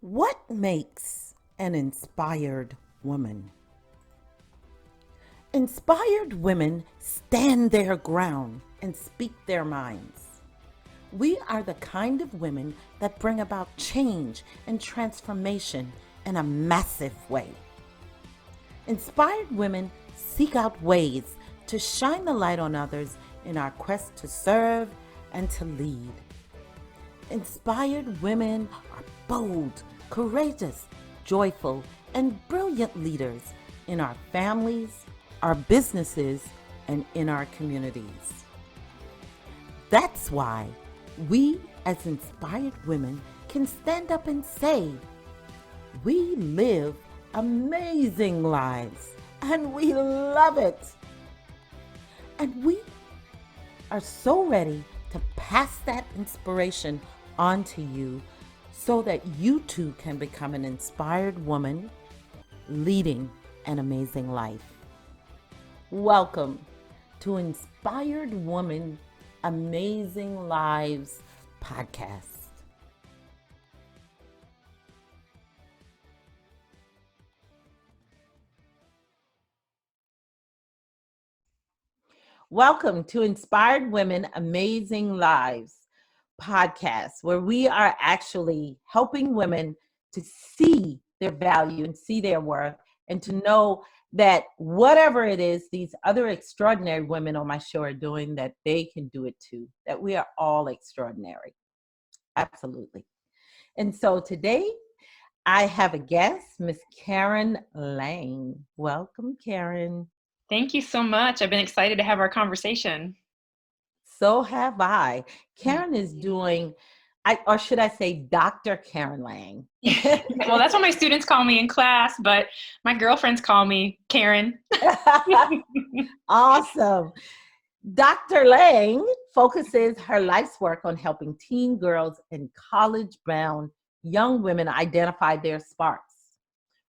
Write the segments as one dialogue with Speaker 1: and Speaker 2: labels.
Speaker 1: What makes an inspired woman? Inspired women stand their ground and speak their minds. We are the kind of women that bring about change and transformation in a massive way. Inspired women seek out ways to shine the light on others in our quest to serve and to lead. Inspired women are bold, courageous, joyful, and brilliant leaders in our families, our businesses, and in our communities. That's why we, as inspired women, can stand up and say, we live amazing lives and we love it. And we are so ready to pass that inspiration on to you so that you too can become an inspired woman leading an amazing life. Welcome to Inspired Woman Amazing Lives podcast. Welcome to Inspired Women Amazing Lives podcast, where we are actually helping women to see their value and see their worth and to know that whatever it is these other extraordinary women on my show are doing, that they can do it too, that we are all extraordinary. Absolutely. And so today I have a guest, Miss Karen Lang. Welcome, Karen.
Speaker 2: Thank you so much. I've been excited to have our conversation.
Speaker 1: So have I. Karen is doing, or should I say Dr. Karen Lang.
Speaker 2: Well, that's what my students call me in class, but my girlfriends call me Karen.
Speaker 1: Awesome. Dr. Lang focuses her life's work on helping teen girls and college-bound young women identify their sparks,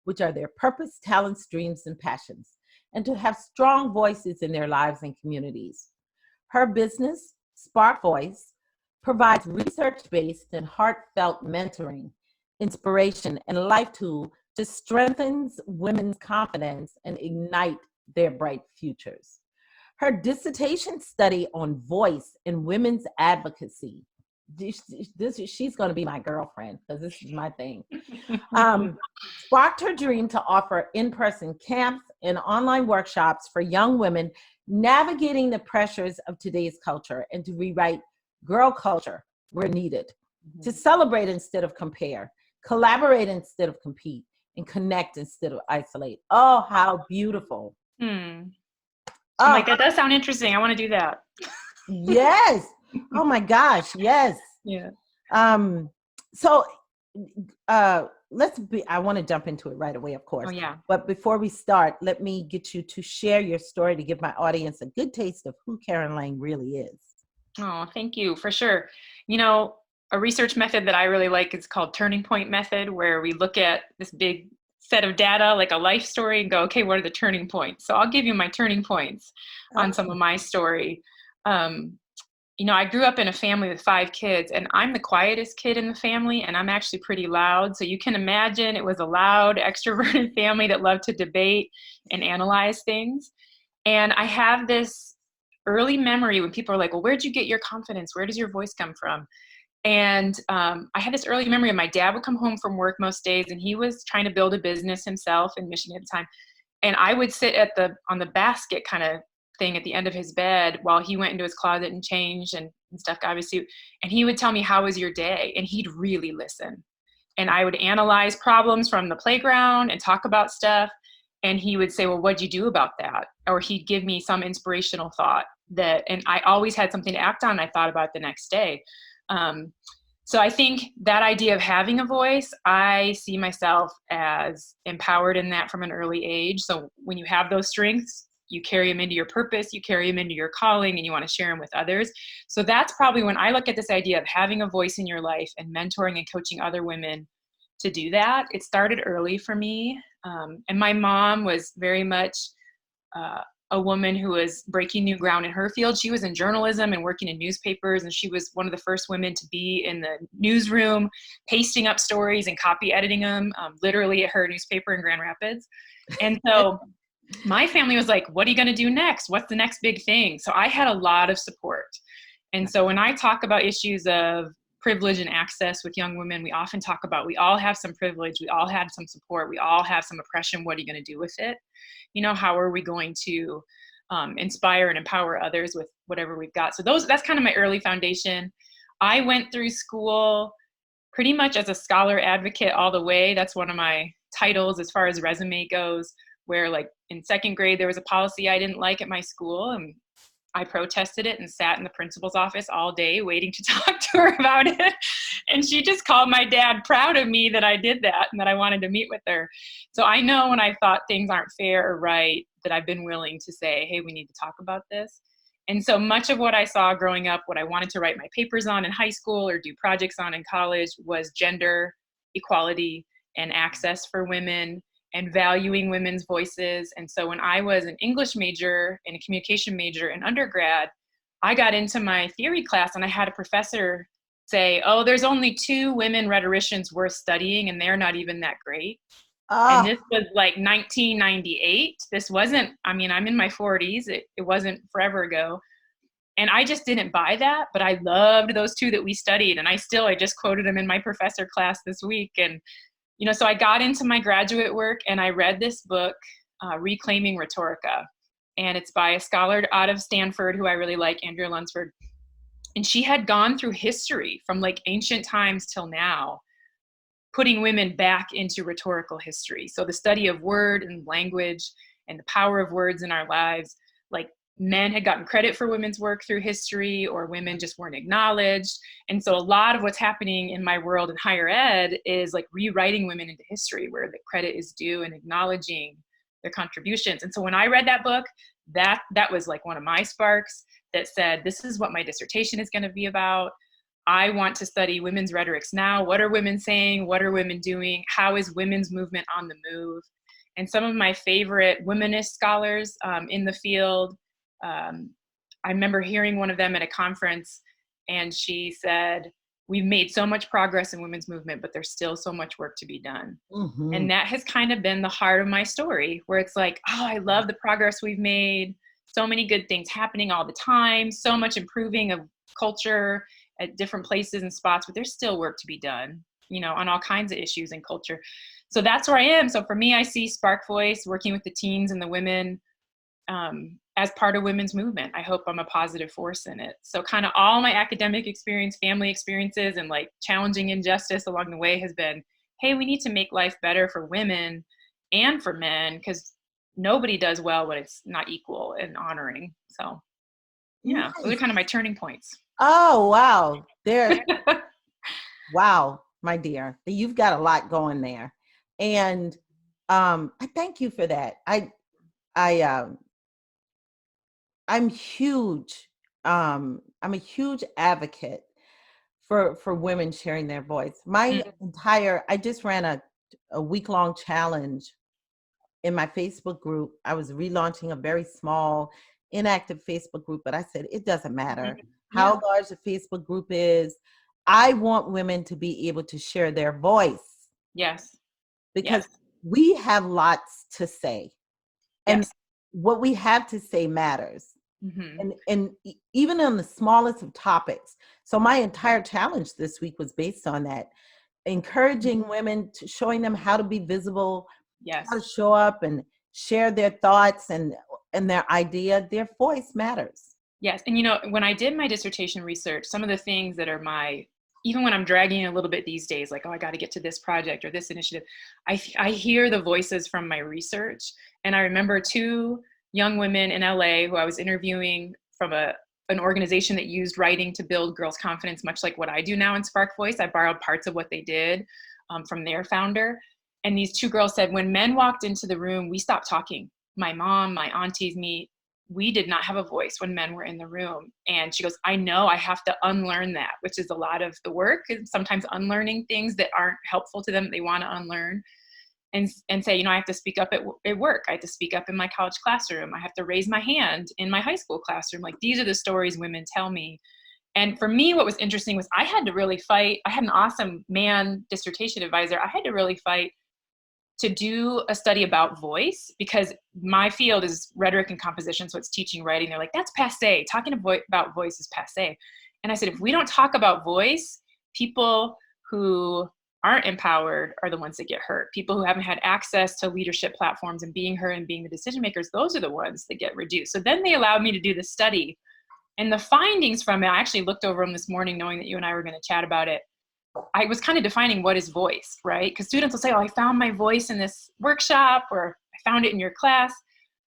Speaker 1: which are their purpose, talents, dreams, and passions, and to have strong voices in their lives and communities. Her business, SparkVoice, provides research-based and heartfelt mentoring, inspiration, and life tools to strengthen women's confidence and ignite their bright futures. Her dissertation study on voice in women's advocacy, she's going to be my girlfriend because this is my thing, sparked her dream to offer in-person camps and online workshops for young women navigating the pressures of today's culture and to rewrite girl culture where needed, to celebrate instead of compare, collaborate instead of compete, and connect instead of isolate. Oh, how beautiful.
Speaker 2: I'm like, that does sound interesting. I want to do that.
Speaker 1: Yes. Oh my gosh. Yes.
Speaker 2: Yeah.
Speaker 1: So I want to jump into it right away, of course.
Speaker 2: Oh, yeah.
Speaker 1: But before we start, let me get you to share your story to give my audience a good taste of who Karen Lang really is.
Speaker 2: Oh, thank you. For sure. You know, a research method that I really like is called turning point method, where we look at this big set of data, like a life story, and go, okay, what are the turning points? So I'll give you my turning points on some of my story. You know, I grew up in a family with 5 kids, and I'm the quietest kid in the family, and I'm actually pretty loud. So you can imagine it was a loud, extroverted family that loved to debate and analyze things. And I have this early memory when people are like, well, where'd you get your confidence? Where does your voice come from? And I had this early memory of my dad would come home from work most days, and he was trying to build a business himself in Michigan at the time. And I would sit on the basket kind of thing at the end of his bed while he went into his closet and changed and stuff, got his suit. And he would tell me, how was your day? And he'd really listen. And I would analyze problems from the playground and talk about stuff. And he would say, well, what'd you do about that? Or he'd give me some inspirational thought and I always had something to act on. I thought about the next day. So I think that idea of having a voice, I see myself as empowered in that from an early age. So when you have those strengths, you carry them into your purpose, you carry them into your calling, and you want to share them with others. So that's probably when I look at this idea of having a voice in your life and mentoring and coaching other women to do that. It started early for me. And my mom was very much a woman who was breaking new ground in her field. She was in journalism and working in newspapers, and she was one of the first women to be in the newsroom, pasting up stories and copy editing them, literally at her newspaper in Grand Rapids. And so my family was like, what are you going to do next? What's the next big thing? So I had a lot of support. And so when I talk about issues of privilege and access with young women, we often talk about, we all have some privilege, we all had some support, we all have some oppression. What are you going to do with it? You know, how are we going to inspire and empower others with whatever we've got? So that's kind of my early foundation. I went through school pretty much as a scholar advocate all the way. That's one of my titles as far as resume goes, where like in second grade, there was a policy I didn't like at my school, and I protested it and sat in the principal's office all day waiting to talk to her about it. And she just called my dad proud of me that I did that and that I wanted to meet with her. So I know when I thought things aren't fair or right, that I've been willing to say, hey, we need to talk about this. And so much of what I saw growing up, what I wanted to write my papers on in high school or do projects on in college, was gender equality and access for women and valuing women's voices. And so when I was an English major and a communication major in undergrad, I got into my theory class and I had a professor say, oh, there's only 2 women rhetoricians worth studying and they're not even that great. And this was like 1998. This wasn't, I mean, I'm in my 40s. It wasn't forever ago. And I just didn't buy that, but I loved those 2 that we studied. And I just quoted them in my professor class this week. And you know, so I got into my graduate work and I read this book, Reclaiming Rhetorica. And it's by a scholar out of Stanford who I really like, Andrea Lunsford. And she had gone through history from like ancient times till now, putting women back into rhetorical history. So the study of word and language and the power of words in our lives, like men had gotten credit for women's work through history, or women just weren't acknowledged. And so a lot of what's happening in my world in higher ed is like rewriting women into history, where the credit is due and acknowledging their contributions. And so when I read that book, that was like one of my sparks that said, this is what my dissertation is going to be about. I want to study women's rhetorics now. What are women saying? What are women doing? How is women's movement on the move? And some of my favorite womanist scholars in the field, I remember hearing one of them at a conference, and she said, we've made so much progress in women's movement, but there's still so much work to be done. Mm-hmm. And that has kind of been the heart of my story, where it's like, oh, I love the progress we've made. So many good things happening all the time, so much improving of culture at different places and spots, but there's still work to be done, you know, on all kinds of issues in culture. So that's where I am. So for me, I see SparkVoice working with the teens and the women as part of women's movement. I hope I'm a positive force in it. So kind of all my academic experience, family experiences, and like challenging injustice along the way has been, hey, we need to make life better for women and for men, because nobody does well when it's not equal and honoring. So yeah, nice. Those are kind of my turning points.
Speaker 1: Oh, wow. Wow, my dear, you've got a lot going there. And I thank you for that. I'm huge. I'm a huge advocate for women sharing their voice. I just ran a week-long challenge in my Facebook group. I was relaunching a very small, inactive Facebook group, but I said, it doesn't matter how large the Facebook group is. I want women to be able to share their voice.
Speaker 2: Yes.
Speaker 1: Because we have lots to say. And what we have to say matters. Mm-hmm. And even on the smallest of topics. So my entire challenge this week was based on that. Encouraging women, showing them how to be visible, how to show up and share their thoughts and their idea. Their voice matters.
Speaker 2: Yes. And you know, when I did my dissertation research, some of the things that are even when I'm dragging a little bit these days, like, oh, I got to get to this project or this initiative, I hear the voices from my research. And I remember 2 young women in LA who I was interviewing from an organization that used writing to build girls' confidence, much like what I do now in SparkVoice. I borrowed parts of what they did from their founder. And these 2 girls said, when men walked into the room, we stopped talking. My mom, my aunties, me, we did not have a voice when men were in the room. And she goes, I know I have to unlearn that, which is a lot of the work, sometimes unlearning things that aren't helpful to them, they want to unlearn. and say, I have to speak up at work. I have to speak up in my college classroom. I have to raise my hand in my high school classroom. Like, these are the stories women tell me. And for me, what was interesting was I had to really fight. I had an awesome man dissertation advisor. I had to really fight to do a study about voice, because my field is rhetoric and composition. So it's teaching writing. They're like, that's passé. Talking about voice is passé. And I said, if we don't talk about voice, people who aren't empowered are the ones that get hurt. People who haven't had access to leadership platforms and being heard and being the decision makers, those are the ones that get reduced. So then they allowed me to do the study. And the findings from it, I actually looked over them this morning knowing that you and I were going to chat about it. I was kind of defining what is voice, right? Because students will say, oh, I found my voice in this workshop, or I found it in your class.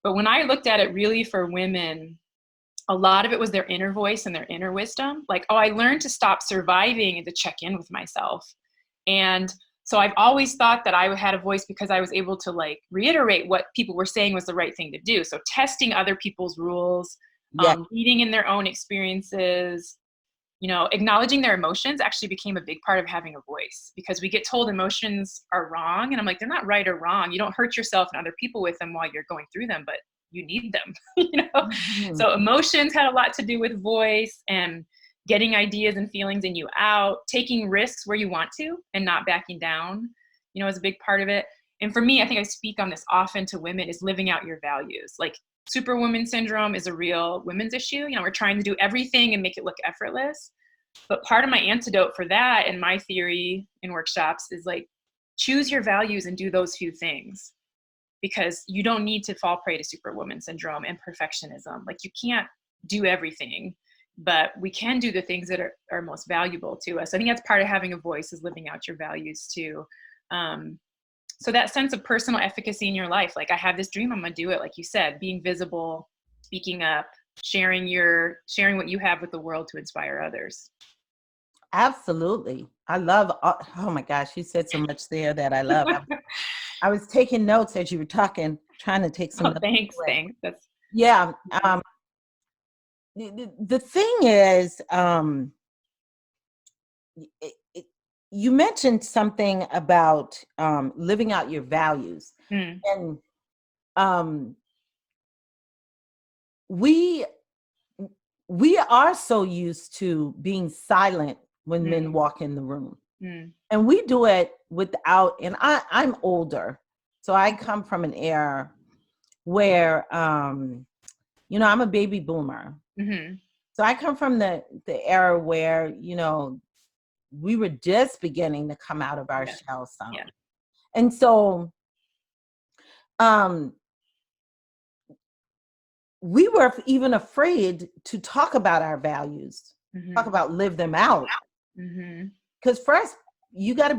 Speaker 2: But when I looked at it really for women, a lot of it was their inner voice and their inner wisdom. Like, oh, I learned to stop surviving and to check in with myself. And so I've always thought that I had a voice because I was able to like reiterate what people were saying was the right thing to do. So testing other people's rules, reading in their own experiences, acknowledging their emotions actually became a big part of having a voice, because we get told emotions are wrong. And I'm like, they're not right or wrong. You don't hurt yourself and other people with them while you're going through them, but you need them,
Speaker 1: Mm-hmm.
Speaker 2: So emotions had a lot to do with voice, and getting ideas and feelings in you out, taking risks where you want to and not backing down, is a big part of it. And for me, I think I speak on this often to women, is living out your values. Like, superwoman syndrome is a real women's issue. We're trying to do everything and make it look effortless. But part of my antidote for that and my theory in workshops is like, choose your values and do those few things, because you don't need to fall prey to superwoman syndrome and perfectionism. Like, you can't do everything, but we can do the things that are most valuable to us. I think that's part of having a voice, is living out your values too. So that sense of personal efficacy in your life, like, I have this dream, I'm gonna do it. Like you said, being visible, speaking up, sharing what you have with the world to inspire others.
Speaker 1: Absolutely. I love, oh my gosh, you said so much there that I love. I was taking notes as you were talking, trying to take some.
Speaker 2: Oh, thanks. That's
Speaker 1: yeah. The thing is, you mentioned something about living out your values, and we are so used to being silent when men walk in the room. And we do it without, and I'm older, so I come from an era where, I'm a baby boomer. So I come from the era where, we were just beginning to come out of our shell some. Yeah. And so we were even afraid to talk about our values, talk about live them out. Because first, you've got to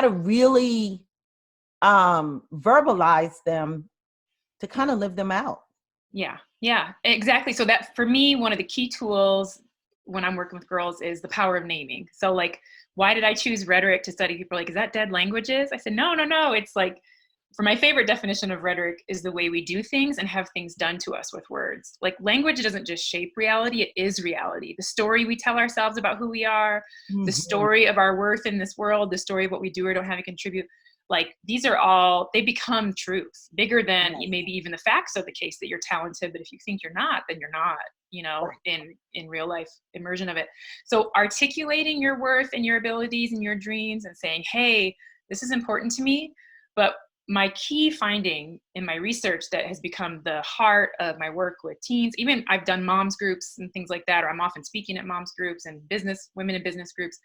Speaker 1: really verbalize them to kind of live them out.
Speaker 2: Yeah, exactly. So that, for me, one of the key tools when I'm working with girls is the power of naming. So like, why did I choose rhetoric to study? People are like, is that dead languages? I said, no. It's like, for my favorite definition of rhetoric is the way we do things and have things done to us with words. Like, language doesn't just shape reality, it is reality. The story we tell ourselves about who we are, the story of our worth in this world, the story of what we do or don't have to contribute. Like, these are all, they become truth, bigger than maybe even the facts of the case that you're talented. But if you think you're not, then you're not, in real life immersion of it. So articulating your worth and your abilities and your dreams and saying, hey, this is important to me. But my key finding in my research that has become the heart of my work with teens, even I've done moms groups and things like that, or I'm often speaking at moms groups and women in business groups,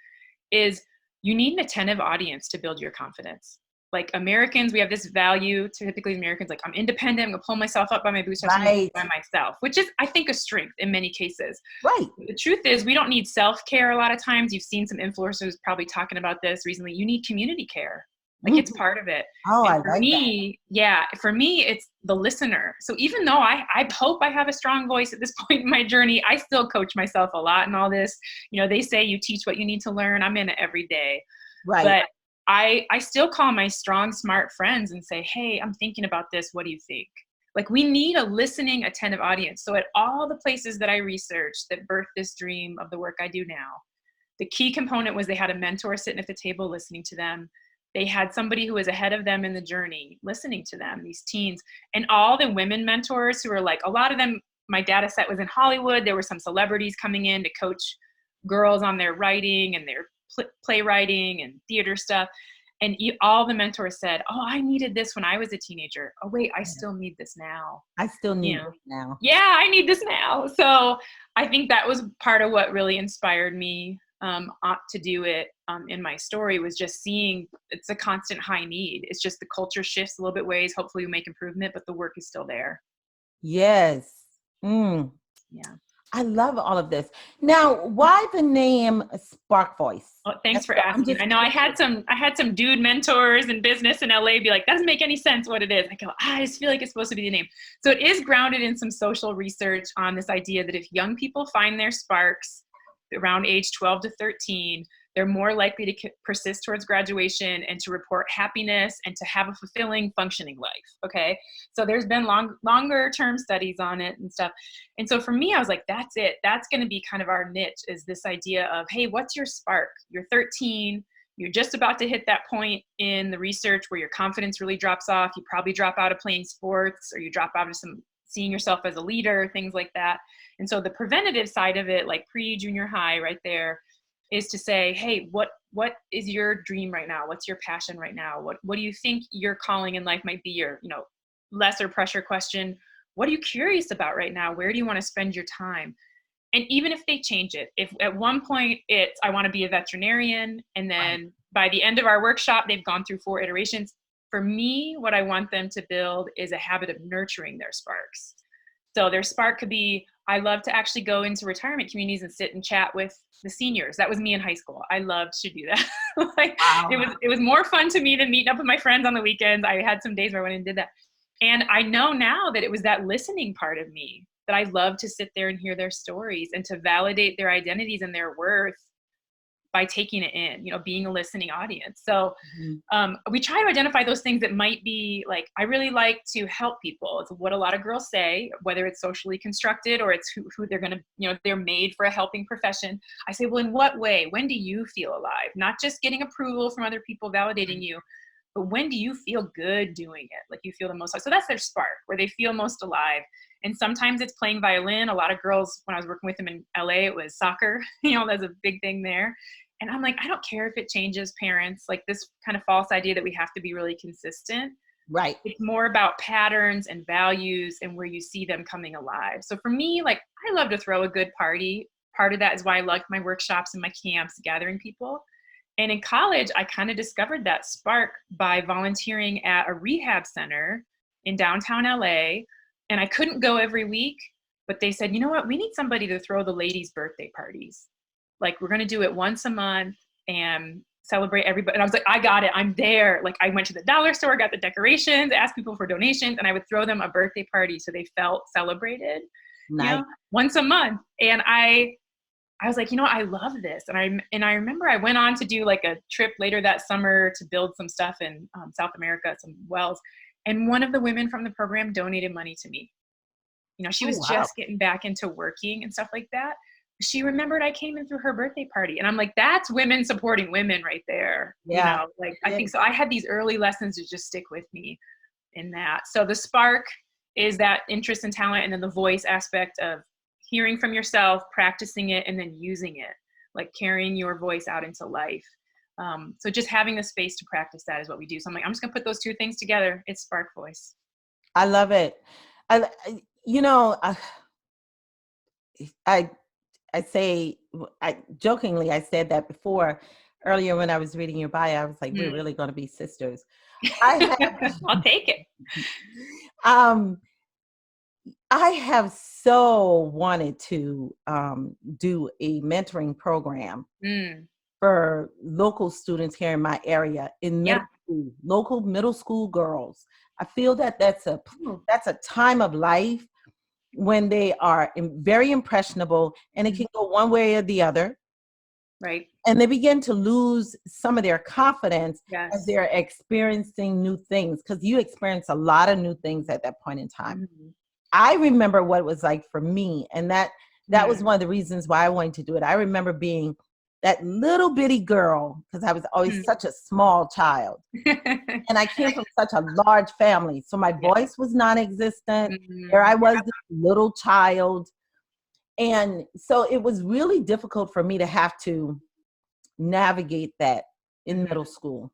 Speaker 2: is you need an attentive audience to build your confidence. Like, Americans, we have this value, typically Americans, like, I'm independent, I'm gonna pull myself up by my bootstraps by myself, which is, I think, a strength in many cases.
Speaker 1: Right.
Speaker 2: The truth is, we don't need self-care a lot of times. You've seen some influencers probably talking about this recently. You need community care. Like, it's part of it.
Speaker 1: Oh,
Speaker 2: and for me, it's the listener. So even though I hope I have a strong voice at this point in my journey, I still coach myself a lot in all this. They say you teach what you need to learn. I'm in it every day.
Speaker 1: Right.
Speaker 2: But I still call my strong, smart friends and say, hey, I'm thinking about this. What do you think? Like, we need a listening, attentive audience. So at all the places that I researched that birthed this dream of the work I do now, the key component was they had a mentor sitting at the table listening to them. they had somebody who was ahead of them in the journey, listening to them, these teens, and all the women mentors who were like, a lot of them, my data set was in Hollywood. There were some celebrities coming in to coach girls on their writing and their playwriting and theater stuff. And all the mentors said, oh, I needed this when I was a teenager. Oh, wait, I still need this now.
Speaker 1: I still need
Speaker 2: this
Speaker 1: now.
Speaker 2: Yeah, I need this now. So I think that was part of what really inspired me to do it in my story, was just seeing it's a constant high need. It's just the culture shifts a little bit ways. Hopefully we make improvement, but the work is still there.
Speaker 1: Yes.
Speaker 2: Yeah.
Speaker 1: I love all of this. Now, why the name SparkVoice?
Speaker 2: Oh, thanks for asking. I know I had some dude mentors in business in LA be like, that doesn't make any sense what it is. I go, I just feel like it's supposed to be the name. So it is grounded in some social research on this idea that if young people find their sparks around age 12 to 13, they're more likely to persist towards graduation and to report happiness and to have a fulfilling, functioning life. Okay. So there's been longer term studies on it and stuff. And so for me, I was like, that's it. That's going to be kind of our niche, is this idea of, hey, what's your spark? You're 13. You're just about to hit that point in the research where your confidence really drops off. You probably drop out of playing sports, or you drop out of seeing yourself as a leader, things like that. And so the preventative side of it, like pre-junior high right there, is to say, hey, what is your dream right now? What's your passion right now? What do you think your calling in life might be? Your, lesser pressure question. What are you curious about right now? Where do you want to spend your time? And even if they change it, if at one point it's, I want to be a veterinarian, and then by the end of our workshop, they've gone through 4 iterations. For me, what I want them to build is a habit of nurturing their sparks. So their spark could be, I love to actually go into retirement communities and sit and chat with the seniors. That was me in high school. I loved to do that.
Speaker 1: Wow.
Speaker 2: It was more fun to me than meeting up with my friends on the weekends. I had some days where I went and did that. And I know now that it was that listening part of me that I love to sit there and hear their stories and to validate their identities and their worth by taking it in, being a listening audience. So we try to identify those things that might be like, I really like to help people. It's what a lot of girls say, whether it's socially constructed or it's who they're going to, they're made for a helping profession. I say, well, in what way? When do you feel alive? Not just getting approval from other people validating you, but when do you feel good doing it? Like you feel the most alive. So that's their spark, where they feel most alive. And sometimes it's playing violin. A lot of girls, when I was working with them in LA, it was soccer. There's a big thing there. And I'm like, I don't care if it changes, parents. Like this kind of false idea that we have to be really consistent.
Speaker 1: Right.
Speaker 2: It's more about patterns and values and where you see them coming alive. So for me, like, I love to throw a good party. Part of that is why I like my workshops and my camps, gathering people. And in college, I kind of discovered that spark by volunteering at a rehab center in downtown LA. And I couldn't go every week, but they said, you know what? We need somebody to throw the ladies' birthday parties. Like, we're going to do it once a month and celebrate everybody. And I was like, I got it. I'm there. Like, I went to the dollar store, got the decorations, asked people for donations, and I would throw them a birthday party so they felt celebrated.
Speaker 1: Nice.
Speaker 2: Once a month. And I was like, I love this. And I remember I went on to do like a trip later that summer to build some stuff in South America, some wells. And one of the women from the program donated money to me. She was just getting back into working and stuff like that. She remembered I came in through her birthday party. And I'm like, that's women supporting women right there.
Speaker 1: Yeah.
Speaker 2: I think so. I had these early lessons to just stick with me in that. So the spark is that interest and talent, and then the voice aspect of hearing from yourself, practicing it, and then using it, like carrying your voice out into life. So just having the space to practice that is what we do. So I'm like, I'm just gonna put those 2 things together. It's SparkVoice.
Speaker 1: I love it. I say, jokingly, I said that before earlier when I was reading your bio. I was like, we're really going to be sisters.
Speaker 2: I'll take it.
Speaker 1: I have so wanted to do a mentoring program for local students here in my area in middle school, local middle school girls. I feel that that's a time of life when they are very impressionable, and it can go one way or the other.
Speaker 2: Right.
Speaker 1: And they begin to lose some of their confidence as they're experiencing new things, because you experience a lot of new things at that point in time. I remember what it was like for me, and that was one of the reasons why I wanted to do it. I remember being that little bitty girl, because I was always such a small child. And I came from such a large family. So my voice was non-existent. There I was, this little child. And so it was really difficult for me to have to navigate that in middle school.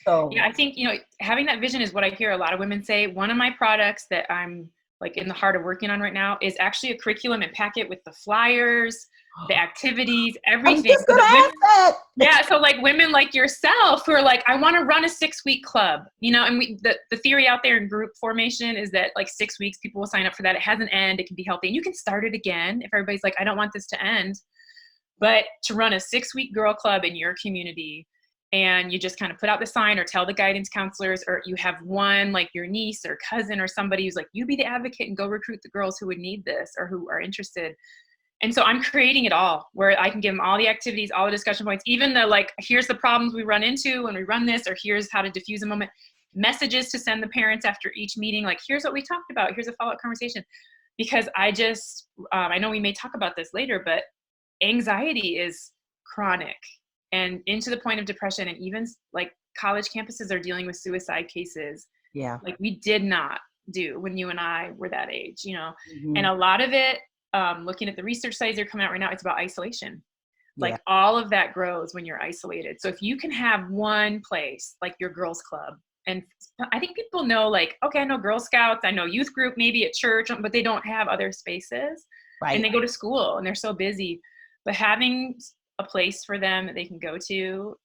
Speaker 1: So
Speaker 2: yeah, I think, having that vision is what I hear a lot of women say. One of my products that I'm like in the heart of working on right now is actually a curriculum and packet with the flyers, the activities, everything.
Speaker 1: I was just gonna ask that.
Speaker 2: Yeah, so like women like yourself who are like, I want to run a 6-week club, and the theory out there in group formation is that like 6 weeks people will sign up for that. It has an end, it can be healthy, and you can start it again if everybody's like, I don't want this to end. But to run a 6-week girl club in your community, and you just kind of put out the sign or tell the guidance counselors, or you have one like your niece or cousin or somebody who's like, you be the advocate and go recruit the girls who would need this or who are interested. And so I'm creating it all where I can give them all the activities, all the discussion points, even the like, here's the problems we run into when we run this, or here's how to diffuse a moment, messages to send the parents after each meeting. Like, here's what we talked about. Here's a follow-up conversation. Because I know we may talk about this later, but anxiety is chronic and into the point of depression. And even like college campuses are dealing with suicide cases.
Speaker 1: Yeah.
Speaker 2: Like we did not do when you and I were that age, and a lot of it, looking at the research studies that are coming out right now, it's about isolation. Like all of that grows when you're isolated. So if you can have one place like your girls club, and I think people know like, okay, I know Girl Scouts, I know youth group, maybe at church, but they don't have other spaces. Right. And they go to school and they're so busy. But having a place for them that they can go to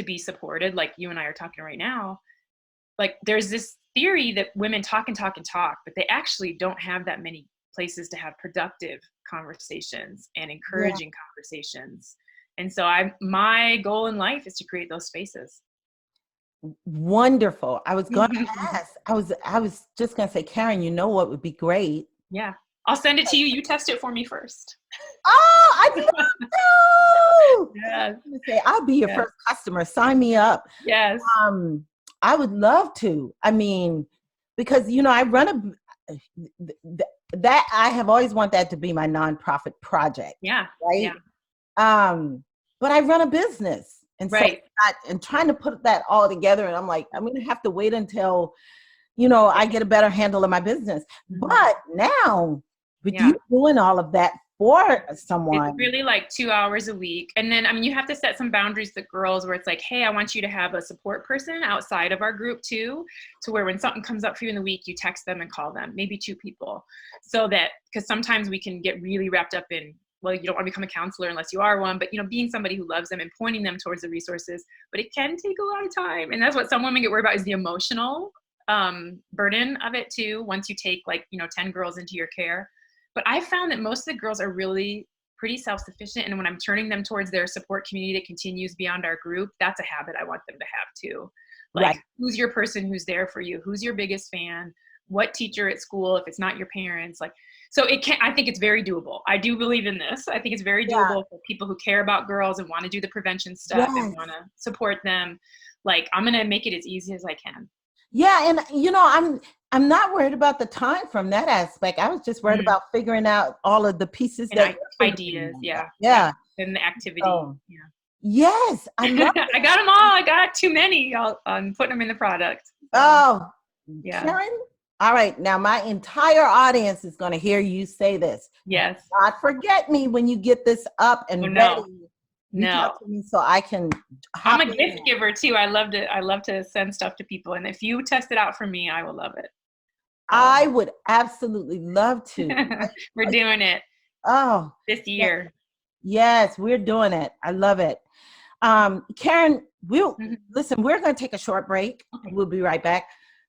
Speaker 2: be supported, like you and I are talking right now, like there's this theory that women talk and talk and talk, but they actually don't have that many places to have productive conversations and encouraging conversations. And so my goal in life is to create those spaces.
Speaker 1: Wonderful. I was going to ask, I was just going to say, Karen, what would be great?
Speaker 2: Yeah. I'll send it to you. You test it for me first.
Speaker 1: Oh, I'd love to.
Speaker 2: Yes.
Speaker 1: I'll be your first customer. Sign me up.
Speaker 2: Yes.
Speaker 1: I would love to. I mean, because, I run that I have always wanted that to be my nonprofit project.
Speaker 2: Yeah.
Speaker 1: Right. Yeah. But I run a business. And so and trying to put that all together. And I'm like, I'm going to have to wait until, I get a better handle of my business. But now, with you doing all of that for someone.
Speaker 2: It's really like 2 hours a week. And then, you have to set some boundaries with girls where it's like, hey, I want you to have a support person outside of our group too, to where when something comes up for you in the week, you text them and call them, maybe 2 people. So that, because sometimes we can get really wrapped up in, well, you don't want to become a counselor unless you are one, but being somebody who loves them and pointing them towards the resources, but it can take a lot of time. And that's what some women get worried about, is the emotional burden of it too. Once you take 10 girls into your care. But I found that most of the girls are really pretty self-sufficient. And when I'm turning them towards their support community that continues beyond our group, that's a habit I want them to have too. Like, who's your person who's there for you? Who's your biggest fan? What teacher at school, if it's not your parents? So I think it's very doable. I do believe in this. I think it's very doable for people who care about girls and want to do the prevention stuff and want to support them. Like, I'm going to make it as easy as I can.
Speaker 1: Yeah. And, I'm not worried about the time from that aspect. I was just worried about figuring out all of the pieces
Speaker 2: and ideas. Yeah. And the activity.
Speaker 1: Oh. Yeah. Yes. I love
Speaker 2: I got them all. I got too many. I'm putting them in the product.
Speaker 1: Oh, yeah. Karen? All right. Now my entire audience is going to hear you say this.
Speaker 2: Yes.
Speaker 1: Do not forget me when you get this up and ready.
Speaker 2: No.
Speaker 1: To me so I can.
Speaker 2: I'm a gift giver too. I love to send stuff to people. And if you test it out for me, I will love it.
Speaker 1: I would absolutely love to.
Speaker 2: We're doing it.
Speaker 1: Oh.
Speaker 2: This year.
Speaker 1: Yes, we're doing it. I love it. Karen, listen, we're going to take a short break. Okay. We'll be right back.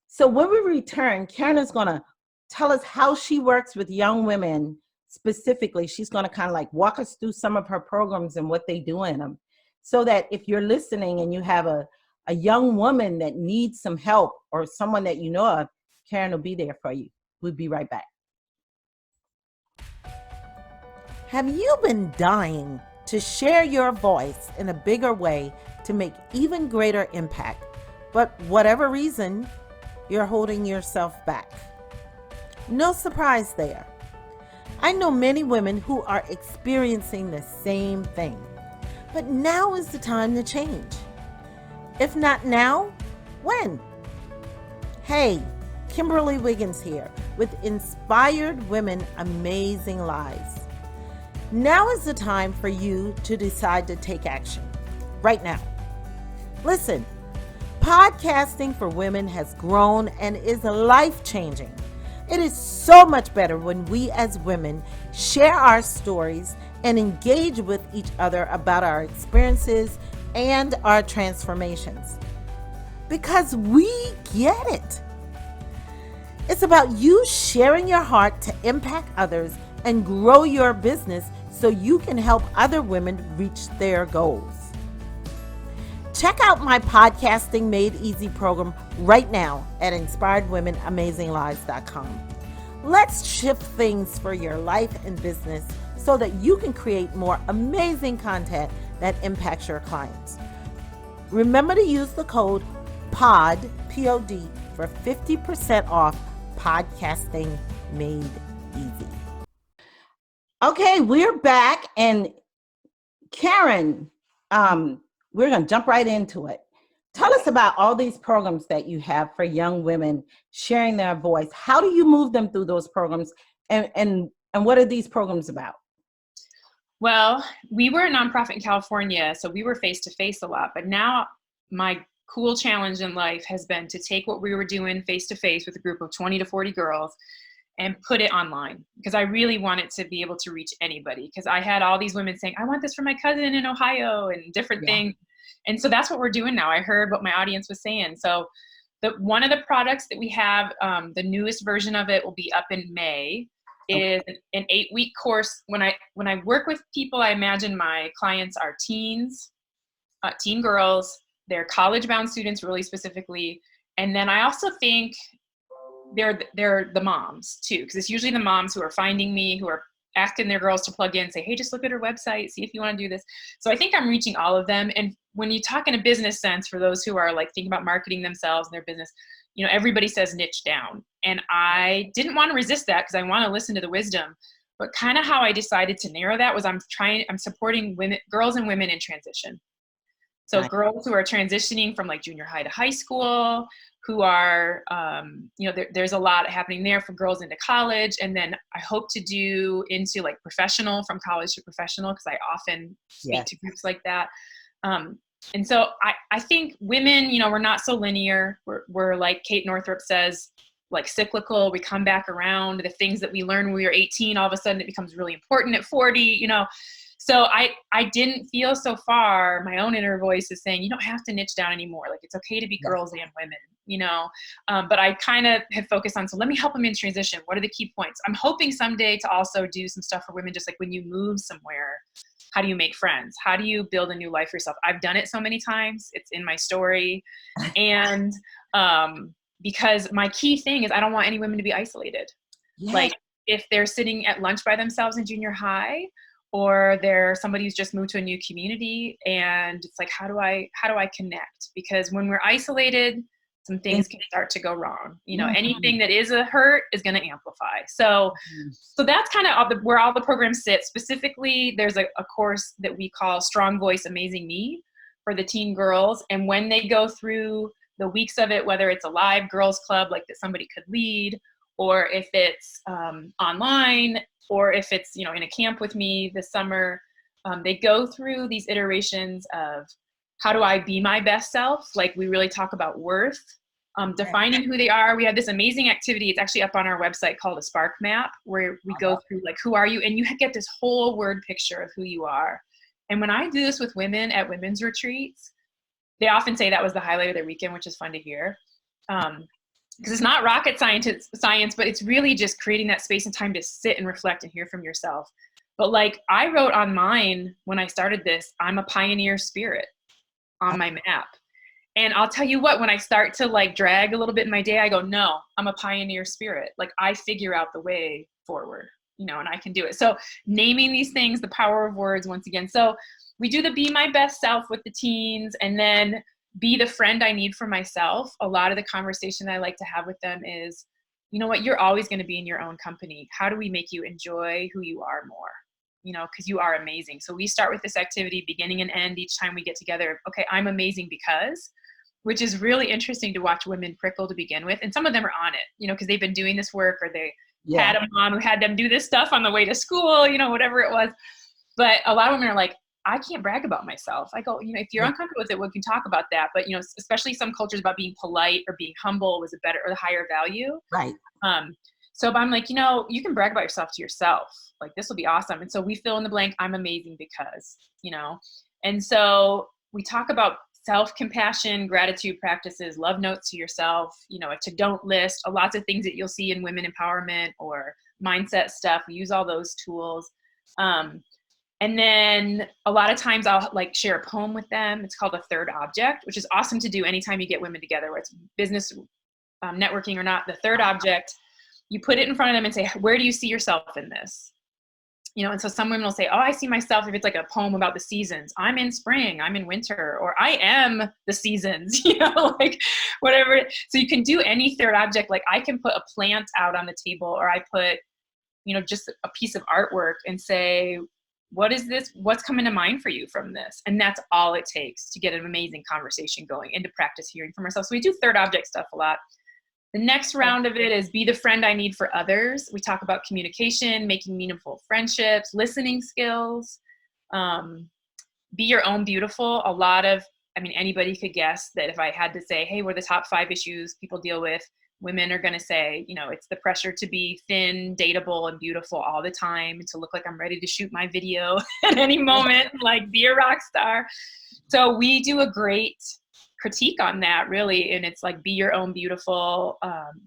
Speaker 1: So when we return, Karen is going to tell us how she works with young women. Specifically, she's going to kind of like walk us through some of her programs and what they do in them, so that if you're listening and you have a young woman that needs some help or someone that you know of, Karen will be there for you. We'll be right back. Have you been dying to share your voice in a bigger way to make even greater impact, but whatever reason, you're holding yourself back? No surprise there. I know many women who are experiencing the same thing, But now is the time to change. If not now, when? Hey, Kimberly Wiggins here with Inspired Women Amazing Lives. Now is the time for you to decide to take action. Right now. Listen, podcasting for women has grown and is life-changing. It is so much better when we as women share our stories and engage with each other about our experiences and our transformations. Because we get it. It's about you sharing your heart to impact others and grow your business so you can help other women reach their goals. Check out my Podcasting Made Easy program right now at inspiredwomenamazinglives.com. Let's shift things for your life and business so that you can create more amazing content that impacts your clients. Remember to use the code POD, P-O-D, for 50% off Podcasting Made Easy. Okay, we're back, and Karen, we're going to jump right into it. Tell us about all these programs that you have for young women sharing their voice. How do you move them through those programs, and what are these programs about?
Speaker 2: Well, we were a nonprofit in California, so we were face-to-face a lot. But now my cool challenge in life has been to take what we were doing face-to-face with a group of 20 to 40 girls and put it online, because I really wanted to be able to reach anybody, because I had all these women saying, I want this for my cousin in Ohio and different things. And so that's what we're doing now. I heard what my audience was saying. So one of the products that we have, the newest version of it will be up in May, is an 8-week course. When I work with people, I imagine my clients are teens, teen girls, they're college-bound students really specifically. And then I also think they're the moms too, because it's usually the moms who are finding me, who are asking their girls to plug in, say, hey, just look at her website, see if you want to do this. So I think I'm reaching all of them. And when you talk in a business sense, for those who are like thinking about marketing themselves and their business, you know, everybody says niche down. And I didn't want to resist that because I want to listen to the wisdom. But kind of how I decided to narrow that was I'm supporting women, girls and women in transition. So girls who are transitioning from like junior high to high school, who are, you know, there's a lot happening there for girls into college. And then I hope to do into like professional, from college to professional, because I often speak to groups like that. And so I think women, you know, we're not so linear. We're like Kate Northrup says, like cyclical. We come back around. The things that we learned when we were 18, all of a sudden it becomes really important at 40, you know. So I didn't feel so far, my own inner voice is saying, you don't have to niche down anymore. Like it's okay to be girls and women, you know. But I kind of have focused on, so let me help them in transition. What are the key points? I'm hoping someday to also do some stuff for women, just like when you move somewhere, how do you make friends? How do you build a new life for yourself? I've done it so many times. It's in my story. And because my key thing is I don't want any women to be isolated. Like if they're sitting at lunch by themselves in junior high, or they're somebody who's just moved to a new community, and it's like, how do I connect? Because when we're isolated, some things can start to go wrong. You know, anything that is a hurt is going to amplify. So that's kind of where all the programs sit. Specifically, there's a course that we call Strong Voice, Amazing Me for the teen girls. And when they go through the weeks of it, whether it's a live girls club like that somebody could lead, or if it's online, or if it's, you know, in a camp with me this summer, they go through these iterations of how do I be my best self? Like we really talk about worth, defining who they are. We have this amazing activity. It's actually up on our website called a Spark Map, where we go through like, who are you? And you get this whole word picture of who you are. And when I do this with women at women's retreats, they often say that was the highlight of their weekend, which is fun to hear. Because it's not rocket science, but it's really just creating that space and time to sit and reflect and hear from yourself. But like I wrote on mine when I started this, I'm a pioneer spirit on my map. And I'll tell you what, when I start to like drag a little bit in my day, I go, no, I'm a pioneer spirit. Like I figure out the way forward, you know, and I can do it. So naming these things, the power of words once again. So we do the be my best self with the teens, and then be the friend I need for myself. A lot of the conversation I like to have with them is, you know what, you're always going to be in your own company. How do we make you enjoy who you are more? because you are amazing. So we start with this activity, beginning and end, each time we get together. Okay, I'm amazing because, which is really interesting to watch women prickle to begin with. And some of them are on it, because they've been doing this work, or they had a mom who had them do this stuff on the way to school, whatever it was. But a lot of women are like, I can't brag about myself. I go, if you're uncomfortable with it, we can talk about that. But, especially some cultures about being polite or being humble was a better or the higher value.
Speaker 1: Right.
Speaker 2: So I'm like, you can brag about yourself to yourself. Like, this will be awesome. And so we fill in the blank, I'm amazing because, and so we talk about self-compassion, gratitude practices, love notes to yourself, a to-don't list, lots of things that you'll see in women empowerment or mindset stuff. We use all those tools. And then a lot of times I'll share a poem with them. It's called a third object, which is awesome to do anytime you get women together, whether it's business networking or not. The third object, you put it in front of them and say, where do you see yourself in this? And so some women will say, oh, I see myself, if it's like a poem about the seasons, I'm in spring, I'm in winter, or I am the seasons, whatever. So you can do any third object. Like, I can put a plant out on the table, or I put, just a piece of artwork and say, what is this? What's coming to mind for you from this? And that's all it takes to get an amazing conversation going and to practice hearing from ourselves. So we do third object stuff a lot. The next round of it is be the friend I need for others. We talk about communication, making meaningful friendships, listening skills, be your own beautiful. Anybody could guess that if I had to say, hey, what are the top 5 issues people deal with? Women are going to say, it's the pressure to be thin, dateable, and beautiful all the time, and to look like I'm ready to shoot my video at any moment, like be a rock star. So we do a great critique on that, really. And it's like, be your own beautiful.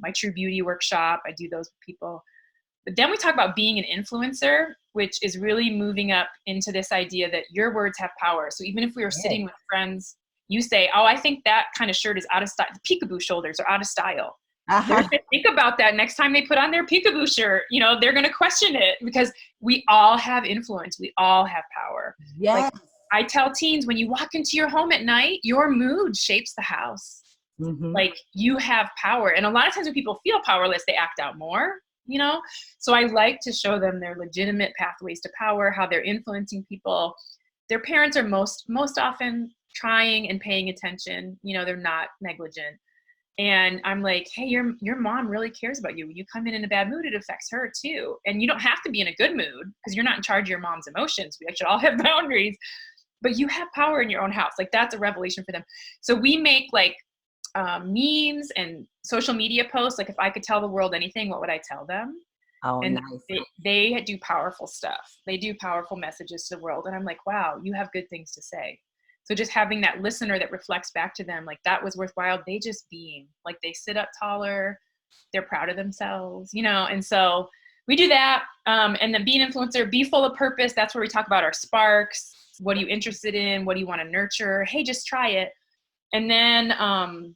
Speaker 2: My True Beauty workshop, I do those with people. But then we talk about being an influencer, which is really moving up into this idea that your words have power. So even if we were sitting with friends, you say, oh, I think that kind of shirt is out of style. The peekaboo shoulders are out of style. They're going to think about that next time they put on their peekaboo shirt. They're going to question it, because we all have influence. We all have power.
Speaker 1: Yes.
Speaker 2: I tell teens, when you walk into your home at night, your mood shapes the house. Mm-hmm. You have power. And a lot of times when people feel powerless, they act out more, So I like to show them their legitimate pathways to power, how they're influencing people. Their parents are most often trying and paying attention. They're not negligent. And I'm like, hey, your mom really cares about you. When you come in a bad mood, it affects her too. And you don't have to be in a good mood, because you're not in charge of your mom's emotions. We should all have boundaries. But you have power in your own house. That's a revelation for them. So we make memes and social media posts. If I could tell the world anything, what would I tell them?
Speaker 1: Oh,
Speaker 2: and
Speaker 1: nice.
Speaker 2: They do powerful stuff. They do powerful messages to the world. And I'm like, wow, you have good things to say. So just having that listener that reflects back to them, that was worthwhile. They just being, they sit up taller, they're proud of themselves, and so we do that. And then be an influencer, be full of purpose. That's where we talk about our sparks. What are you interested in? What do you want to nurture? Hey, just try it. And then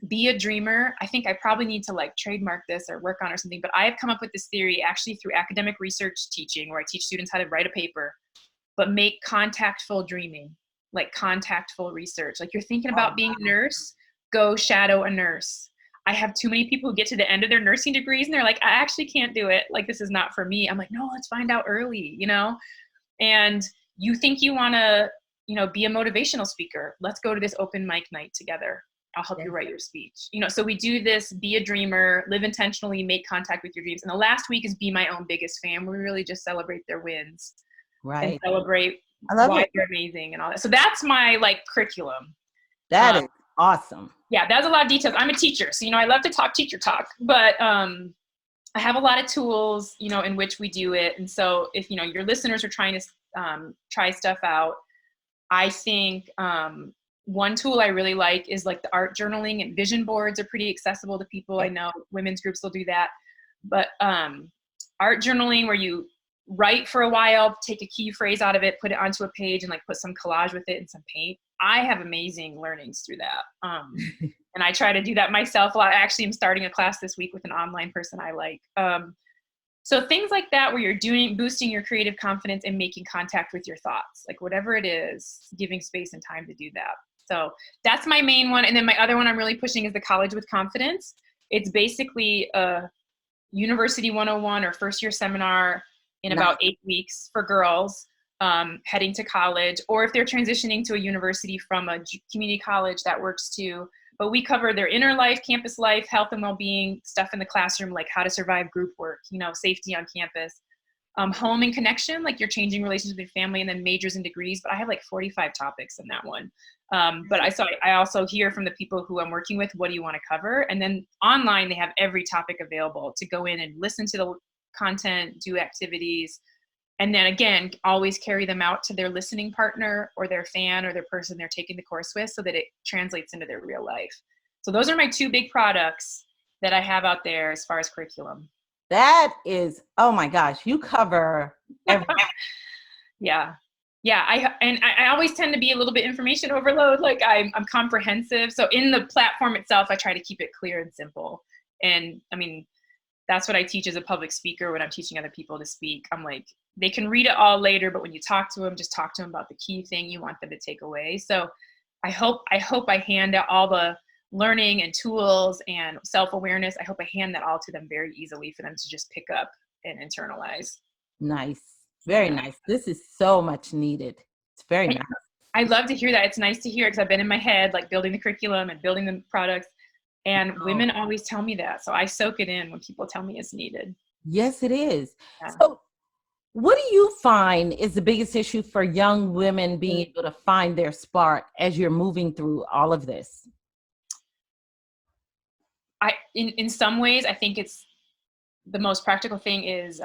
Speaker 2: be a dreamer. I think I probably need to trademark this or work on or something, but I have come up with this theory actually through academic research teaching, where I teach students how to write a paper, but make contactful dreaming. Contactful research. You're thinking about being a nurse, go shadow a nurse. I have too many people who get to the end of their nursing degrees and they're like, I actually can't do it. This is not for me. I'm like, no, let's find out early, And you think you want to, be a motivational speaker. Let's go to this open mic night together. I'll help you write your speech. So we do this, be a dreamer, live intentionally, make contact with your dreams. And the last week is be my own biggest fan. We really just celebrate their wins. Right. And celebrate why they're amazing and all that. So that's my curriculum.
Speaker 1: That is awesome.
Speaker 2: Yeah, that's a lot of details. I'm a teacher, so I love to talk teacher talk, but I have a lot of tools, in which we do it. And so if your listeners are trying to try stuff out, I think one tool I really like is the art journaling, and vision boards are pretty accessible to people. I know women's groups will do that, but art journaling, where you write for a while, take a key phrase out of it, put it onto a page, and put some collage with it and some paint. I have amazing learnings through that. And I try to do that myself a lot. I actually am starting a class this week with an online person I like. So things like that, where you're boosting your creative confidence and making contact with your thoughts, whatever it is, giving space and time to do that. So that's my main one. And then my other one I'm really pushing is the College with Confidence. It's basically a University 101 or first year seminar in
Speaker 1: Nice.
Speaker 2: about 8 weeks for girls heading to college, or if they're transitioning to a university from a community college, that works too. But we cover their inner life, campus life, health and well-being, stuff in the classroom, like how to survive group work, safety on campus, home and connection, like you're changing relationships with family, and then majors and degrees. But I have like 45 topics in that one. But I also hear from the people who I'm working with, what do you want to cover? And then online, they have every topic available to go in and listen to the content, do activities. And then again, always carry them out to their listening partner or their fan or their person they're taking the course with, so that it translates into their real life. So those are my 2 big products that I have out there as far as curriculum.
Speaker 1: That is, oh my gosh, you cover everything.
Speaker 2: Yeah. I always tend to be a little bit information overload. Like I'm comprehensive. So in the platform itself, I try to keep it clear and simple. And I mean, that's what I teach as a public speaker when I'm teaching other people to speak. I'm like, they can read it all later, but when you talk to them, just talk to them about the key thing you want them to take away. So I hope I hand out all the learning and tools and self-awareness. I hope I hand that all to them very easily for them to just pick up and internalize.
Speaker 1: Nice. Very nice. This is so much needed. It's very nice.
Speaker 2: I love to hear that. It's nice to hear, because I've been in my head, like building the curriculum and building the products. And women always tell me that. So I soak it in when people tell me it's needed.
Speaker 1: Yes, it is.
Speaker 2: Yeah.
Speaker 1: So what do you find is the biggest issue for young women being able to find their spark as you're moving through all of this?
Speaker 2: In some ways, I think it's the most practical thing is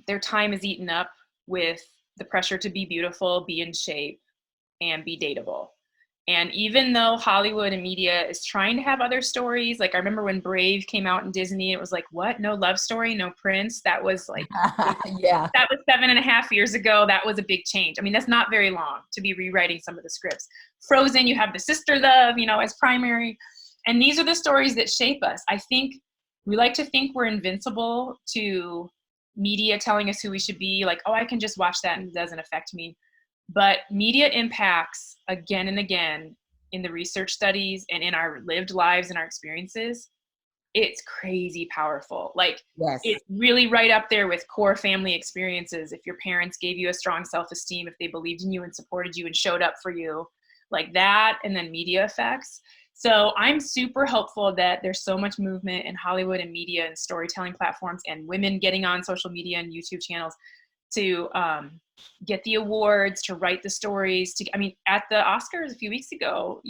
Speaker 2: their time is eaten up with the pressure to be beautiful, be in shape, and be dateable. And even though Hollywood and media is trying to have other stories, like I remember when Brave came out in Disney, it was like, what? No love story, no prince? That was like,
Speaker 1: yeah.
Speaker 2: That was 7.5 years ago. That was a big change. I mean, that's not very long to be rewriting some of the scripts. Frozen, you have the sister love, as primary. And these are the stories that shape us. I think we like to think we're invincible to media telling us who we should be. Like, oh, I can just watch that and it doesn't affect me. But media impacts again and again in the research studies and in our lived lives and our experiences. It's crazy powerful. Like,
Speaker 1: yes.
Speaker 2: It's really right up there with core family experiences. If your parents gave you a strong self-esteem, if they believed in you and supported you and showed up for you, like that, and then media effects. So I'm super hopeful that there's so much movement in Hollywood and media and storytelling platforms and women getting on social media and YouTube channels to get the awards, to write the stories. At the Oscars a few weeks ago,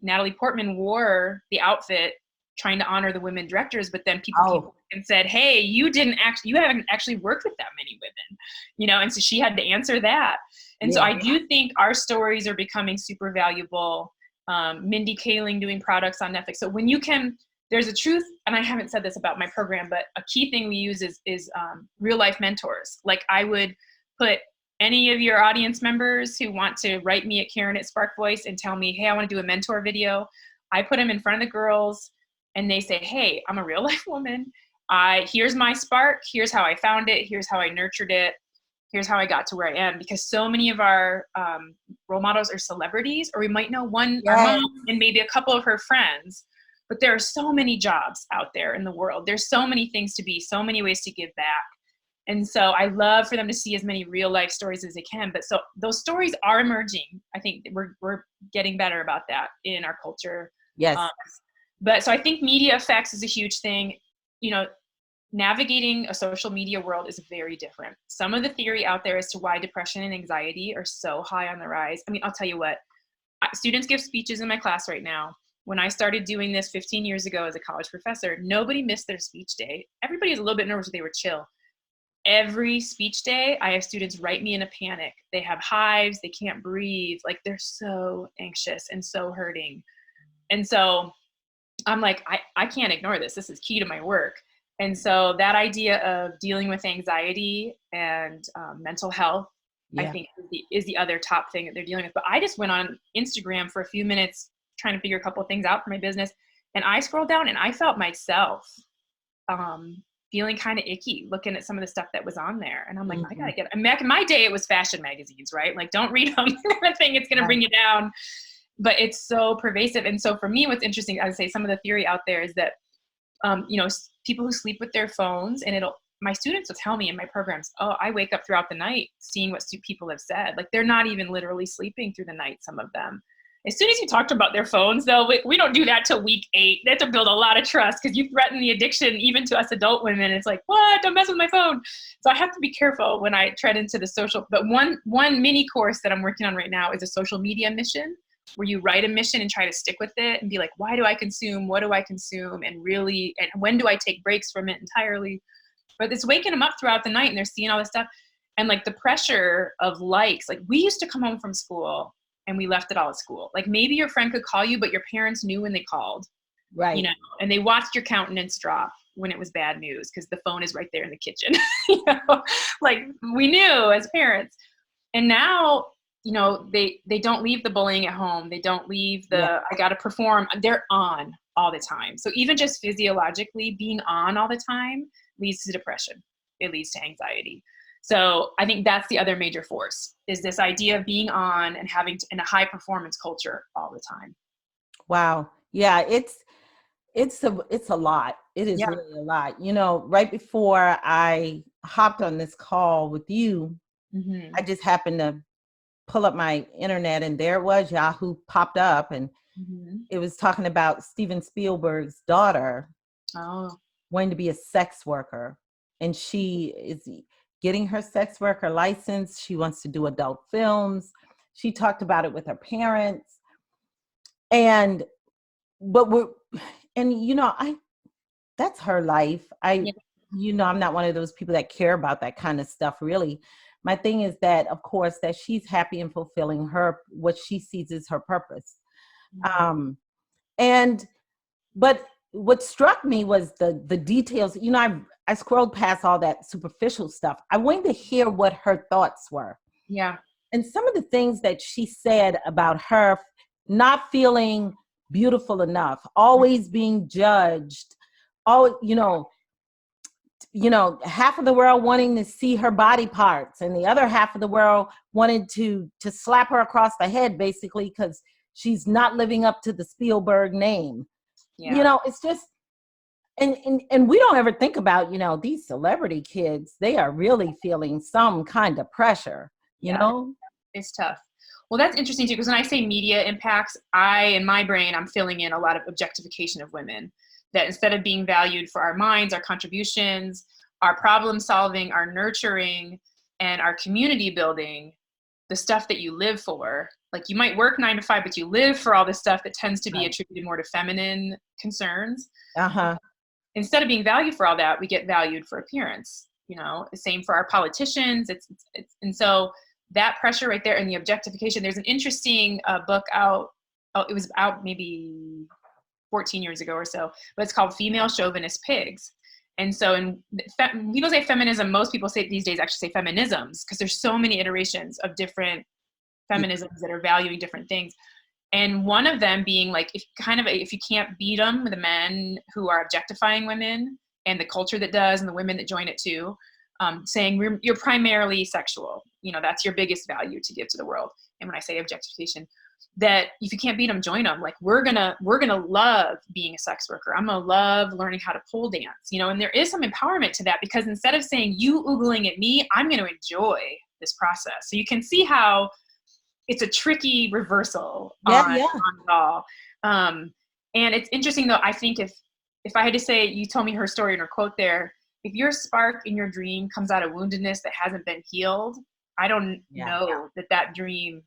Speaker 2: Natalie Portman wore the outfit trying to honor the women directors, but then people came and said, hey, you haven't actually worked with that many women, and so she had to answer that. And so I do think our stories are becoming super valuable. Mindy Kaling doing products on Netflix. So there's a truth, and I haven't said this about my program, but a key thing we use is real life mentors. Like I would put any of your audience members who want to write me at Karen at SparkVoice and tell me, hey, I want to do a mentor video. I put them in front of the girls and they say, hey, I'm a real life woman. Here's my spark. Here's how I found it. Here's how I nurtured it. Here's how I got to where I am. Because so many of our role models are celebrities, or we might know one, our mom and maybe a couple of her friends. But there are so many jobs out there in the world. There's so many things to be, so many ways to give back. And so I love for them to see as many real life stories as they can. But so those stories are emerging. I think we're getting better about that in our culture.
Speaker 1: Yes.
Speaker 2: But so I think media effects is a huge thing. Navigating a social media world is very different. Some of the theory out there as to why depression and anxiety are so high on the rise. I'll tell you what, students give speeches in my class right now. When I started doing this 15 years ago as a college professor, nobody missed their speech day. Everybody is a little bit nervous, but they were chill. Every speech day, I have students write me in a panic. They have hives, they can't breathe. Like they're so anxious and so hurting. And so I'm like, I can't ignore this. This is key to my work. And so that idea of dealing with anxiety and mental health, I think is the other top thing that they're dealing with. But I just went on Instagram for a few minutes trying to figure a couple of things out for my business. And I scrolled down and I felt myself feeling kind of icky looking at some of the stuff that was on there. And I'm like, I gotta get it. Back in my day, it was fashion magazines, right? Like, don't read them kind of thing. It's going to bring you down. But it's so pervasive. And so for me, what's interesting, I would say some of the theory out there is that, people who sleep with their phones, and my students will tell me in my programs, oh, I wake up throughout the night seeing what people have said. Like they're not even literally sleeping through the night, some of them. As soon as you talked about their phones, though, we don't do that till week 8. They have to build a lot of trust because you threaten the addiction even to us adult women. It's like, what? Don't mess with my phone. So I have to be careful when I tread into the social. But one mini course that I'm working on right now is a social media mission, where you write a mission and try to stick with it and be like, why do I consume? What do I consume? And when do I take breaks from it entirely? But it's waking them up throughout the night and they're seeing all this stuff. And like the pressure of likes, like we used to come home from school and we left it all at school. Like maybe your friend could call you, but your parents knew when they called,
Speaker 1: Right.
Speaker 2: you know, and they watched your countenance drop when it was bad news because the phone is right there in the kitchen. You know, like we knew as parents. And now, you know, they don't leave the bullying at home. They don't leave I got to perform. They're on all the time. So even just physiologically being on all the time leads to depression. It leads to anxiety. So I think that's the other major force, is this idea of being on and having in a high performance culture all the time.
Speaker 1: Wow. Yeah, it's a lot. It is really a lot. You know, right before I hopped on this call with you,
Speaker 2: Mm-hmm.
Speaker 1: I just happened to pull up my internet and there it was, Yahoo popped up, and it was talking about Steven Spielberg's daughter wanting to be a sex worker. And she is getting her sex worker license. She wants to do adult films. She talked about it with her parents. And you know, that's her life. You know, I'm not one of those people that care about that kind of stuff, really. My thing is that, of course, that she's happy and fulfilling what she sees as her purpose. But what struck me was the details. You know, I scrolled past all that superficial stuff. I wanted to hear what her thoughts were.
Speaker 2: Yeah.
Speaker 1: And some of the things that she said about her not feeling beautiful enough, always being judged, you know, half of the world wanting to see her body parts and the other half of the world wanted to slap her across the head, basically, because she's not living up to the Spielberg name.
Speaker 2: Yeah.
Speaker 1: You know, it's just, and we don't ever think about, you know, these celebrity kids, they are really feeling some kind of pressure, you know?
Speaker 2: It's tough. Well, that's interesting too, because when I say media impacts, in my brain, I'm filling in a lot of objectification of women, that instead of being valued for our minds, our contributions, our problem solving, our nurturing, and our community building, the stuff that you live for, like you might work 9 to 5, but you live for all this stuff that tends to be attributed more to feminine concerns. Instead of being valued for all that, we get valued for appearance, you know, same for our politicians. And so that pressure right there and the objectification, there's an interesting book out. It was out maybe 14 years ago or so, but it's called Female Chauvinist Pigs. And so people say feminism, most people say these days actually say feminisms, because there's so many iterations of different feminisms that are valuing different things. And one of them being like, if you can't beat them, the men who are objectifying women and the culture that does and the women that join it too, saying you're primarily sexual, you know, that's your biggest value to give to the world. And when I say objectification, that if you can't beat them, join them. Like we're gonna love being a sex worker. I'm gonna love learning how to pole dance, you know. And there is some empowerment to that, because instead of saying you oogling at me, I'm gonna enjoy this process. So you can see how it's a tricky reversal on it all. And it's interesting though. I think if I had to say, you told me her story in her quote there, if your spark in your dream comes out of woundedness that hasn't been healed, I don't know that dream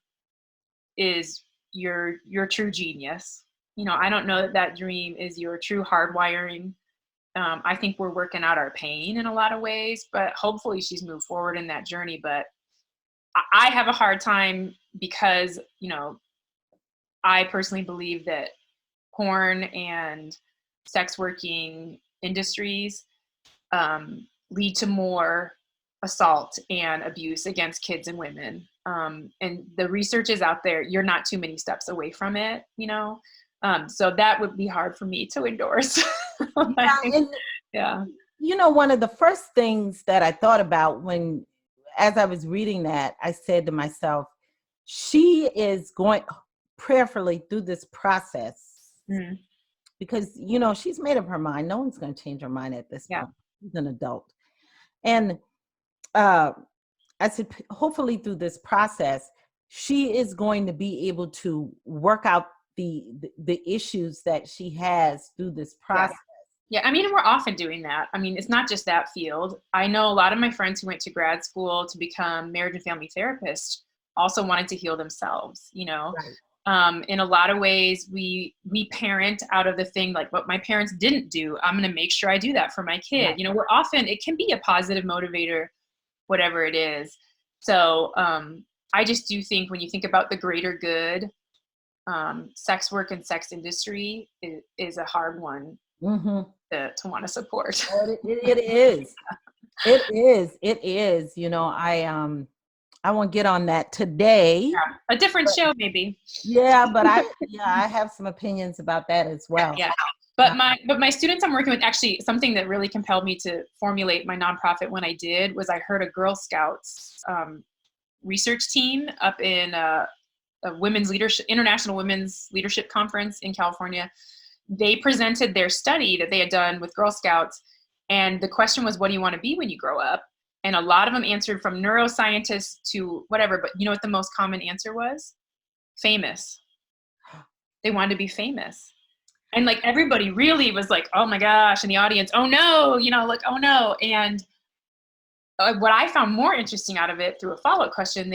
Speaker 2: is your true genius. You know, I don't know that dream is your true hardwiring. I think we're working out our pain in a lot of ways, but hopefully she's moved forward in that journey. But I have a hard time because, you know, I personally believe that porn and sex working industries lead to more assault and abuse against kids and women. And the research is out there. You're not too many steps away from it, you know? So that would be hard for me to endorse.
Speaker 1: You know, one of the first things that I thought about as I was reading that, I said to myself, she is going prayerfully through this process because, you know, she's made up her mind. No one's going to change her mind at this point. She's an adult. And uh, I said, hopefully through this process, she is going to be able to work out the issues that she has through this process.
Speaker 2: Yeah, I mean, we're often doing that. I mean, it's not just that field. I know a lot of my friends who went to grad school to become marriage and family therapists also wanted to heal themselves, you know.
Speaker 1: Right.
Speaker 2: In a lot of ways, we parent out of the thing like what my parents didn't do. I'm going to make sure I do that for my kid.
Speaker 1: Right.
Speaker 2: You know, we're often, it can be a positive motivator, whatever it is. So I just do think when you think about the greater good, sex work and sex industry is a hard one
Speaker 1: Mm-hmm.
Speaker 2: to want to support.
Speaker 1: It is. It is. It is. You know, I won't get on that today.
Speaker 2: Yeah, a different show maybe.
Speaker 1: Yeah, but I have some opinions about that as well.
Speaker 2: Yeah. But my students I'm working with, actually something that really compelled me to formulate my nonprofit when I did was I heard a Girl Scouts research team up in a women's leadership, International Women's Leadership Conference in California. They presented their study that they had done with Girl Scouts. And the question was, what do you want to be when you grow up? And a lot of them answered from neuroscientists to whatever. But you know what the most common answer was? Famous. They wanted to be famous. And like everybody really was like, oh my gosh, in the audience, oh no, you know, like, oh no. And what I found more interesting out of it through a follow-up question,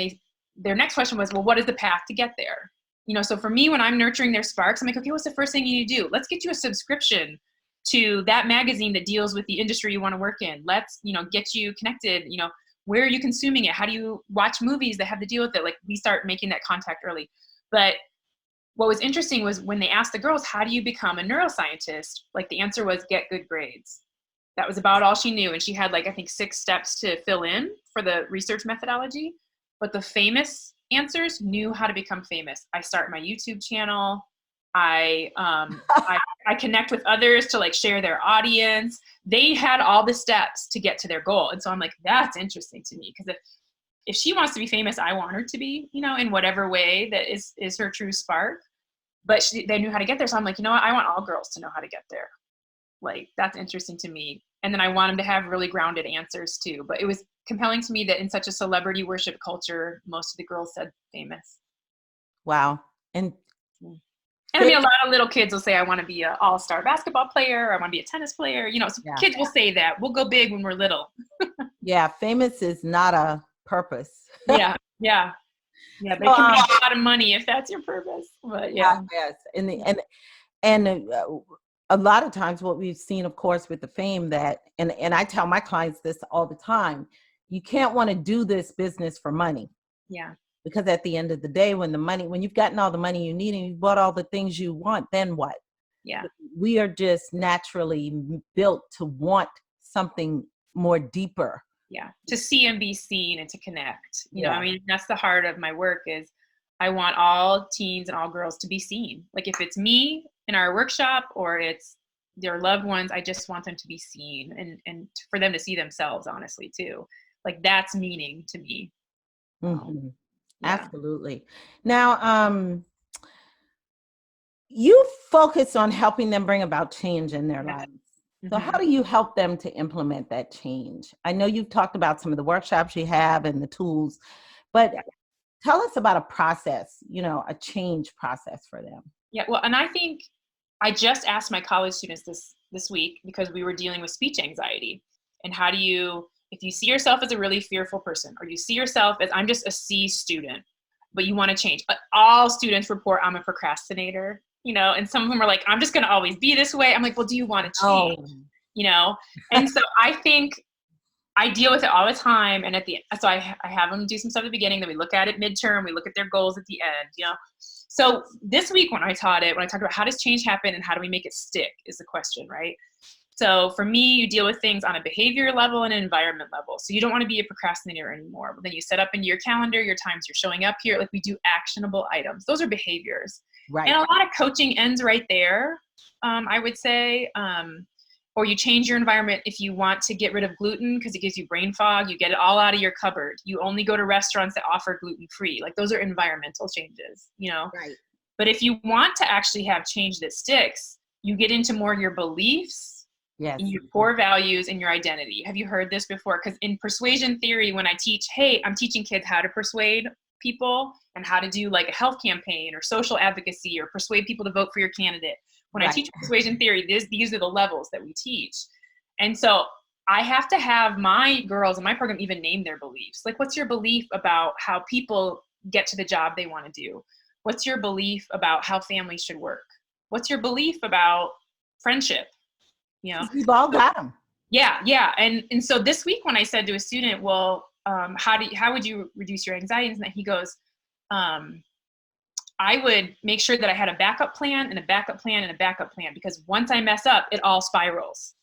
Speaker 2: their next question was, well, what is the path to get there? You know, so for me, when I'm nurturing their sparks, I'm like, okay, what's the first thing you need to do? Let's get you a subscription to that magazine that deals with the industry you want to work in. Let's, you know, get you connected. You know, where are you consuming it? How do you watch movies that have to deal with it? Like we start making that contact early. But what was interesting was when they asked the girls, how do you become a neuroscientist? Like the answer was get good grades. That was about all she knew. And she had like, I think 6 steps to fill in for the research methodology. But the famous answers knew how to become famous. I start my YouTube channel. I connect with others to like share their audience. They had all the steps to get to their goal. And so I'm like, that's interesting to me. Because if she wants to be famous, I want her to be, you know, in whatever way that is her true spark. But they knew how to get there. So I'm like, you know what? I want all girls to know how to get there. Like, that's interesting to me. And then I want them to have really grounded answers too. But it was compelling to me that in such a celebrity worship culture, most of the girls said famous.
Speaker 1: Wow. And
Speaker 2: I mean, a lot of little kids will say, I want to be an all-star basketball player. Or I want to be a tennis player. You know, so kids will say that. We'll go big when we're little.
Speaker 1: Yeah. Famous is not a purpose.
Speaker 2: Yeah. They can make a lot of money if that's your purpose. But yeah.
Speaker 1: Yes. And a lot of times what we've seen, of course, with the fame that, and I tell my clients this all the time, you can't want to do this business for money.
Speaker 2: Yeah.
Speaker 1: Because at the end of the day, when you've gotten all the money you need and you've bought all the things you want, then what?
Speaker 2: Yeah.
Speaker 1: We are just naturally built to want something more deeper.
Speaker 2: Yeah. To see and be seen and to connect. You know, I mean, that's the heart of my work is I want all teens and all girls to be seen. Like if it's me in our workshop or it's their loved ones, I just want them to be seen and for them to see themselves, honestly, too. Like that's meaning to me.
Speaker 1: Mm-hmm. Yeah. Absolutely. Now, you focus on helping them bring about change in their lives. So how do you help them to implement that change? I know you've talked about some of the workshops you have and the tools, but tell us about a process, you know, a change process for them.
Speaker 2: Yeah, well, and I think I just asked my college students this week because we were dealing with speech anxiety. And how do you, if you see yourself as a really fearful person, or you see yourself as I'm just a C student, but you want to change. All students report I'm a procrastinator, you know, and some of them are like, I'm just going to always be this way. I'm like, well, do you want to change? You know? And so I think I deal with it all the time. And so I have them do some stuff at the beginning, then we look at it midterm, we look at their goals at the end, you know? So this week when I talked about how does change happen and how do we make it stick is the question, right? So for me, you deal with things on a behavior level and an environment level. So you don't want to be a procrastinator anymore. But then you set up into your calendar, your times you're showing up here, like we do actionable items. Those are behaviors. Right. And a lot of coaching ends right there, I would say. Or you change your environment if you want to get rid of gluten because it gives you brain fog. You get it all out of your cupboard. You only go to restaurants that offer gluten-free. Like those are environmental changes, you know? Right. But if you want to actually have change that sticks, you get into more your beliefs
Speaker 1: Yes.
Speaker 2: in your core values and your identity. Have you heard this before? Because in persuasion theory, when I teach, hey, I'm teaching kids how to persuade people and how to do like a health campaign or social advocacy or persuade people to vote for your candidate. When I
Speaker 1: Right.
Speaker 2: teach persuasion theory, these are the levels that we teach. And so I have to have my girls in my program even name their beliefs. Like, what's your belief about how people get to the job they want to do? What's your belief about how families should work? What's your belief about friendship? You know,
Speaker 1: We've all got them.
Speaker 2: yeah. And so this week when I said to a student, well, how would you reduce your anxiety? And he goes, I would make sure that I had a backup plan and a backup plan and a backup plan, because once I mess up, it all spirals.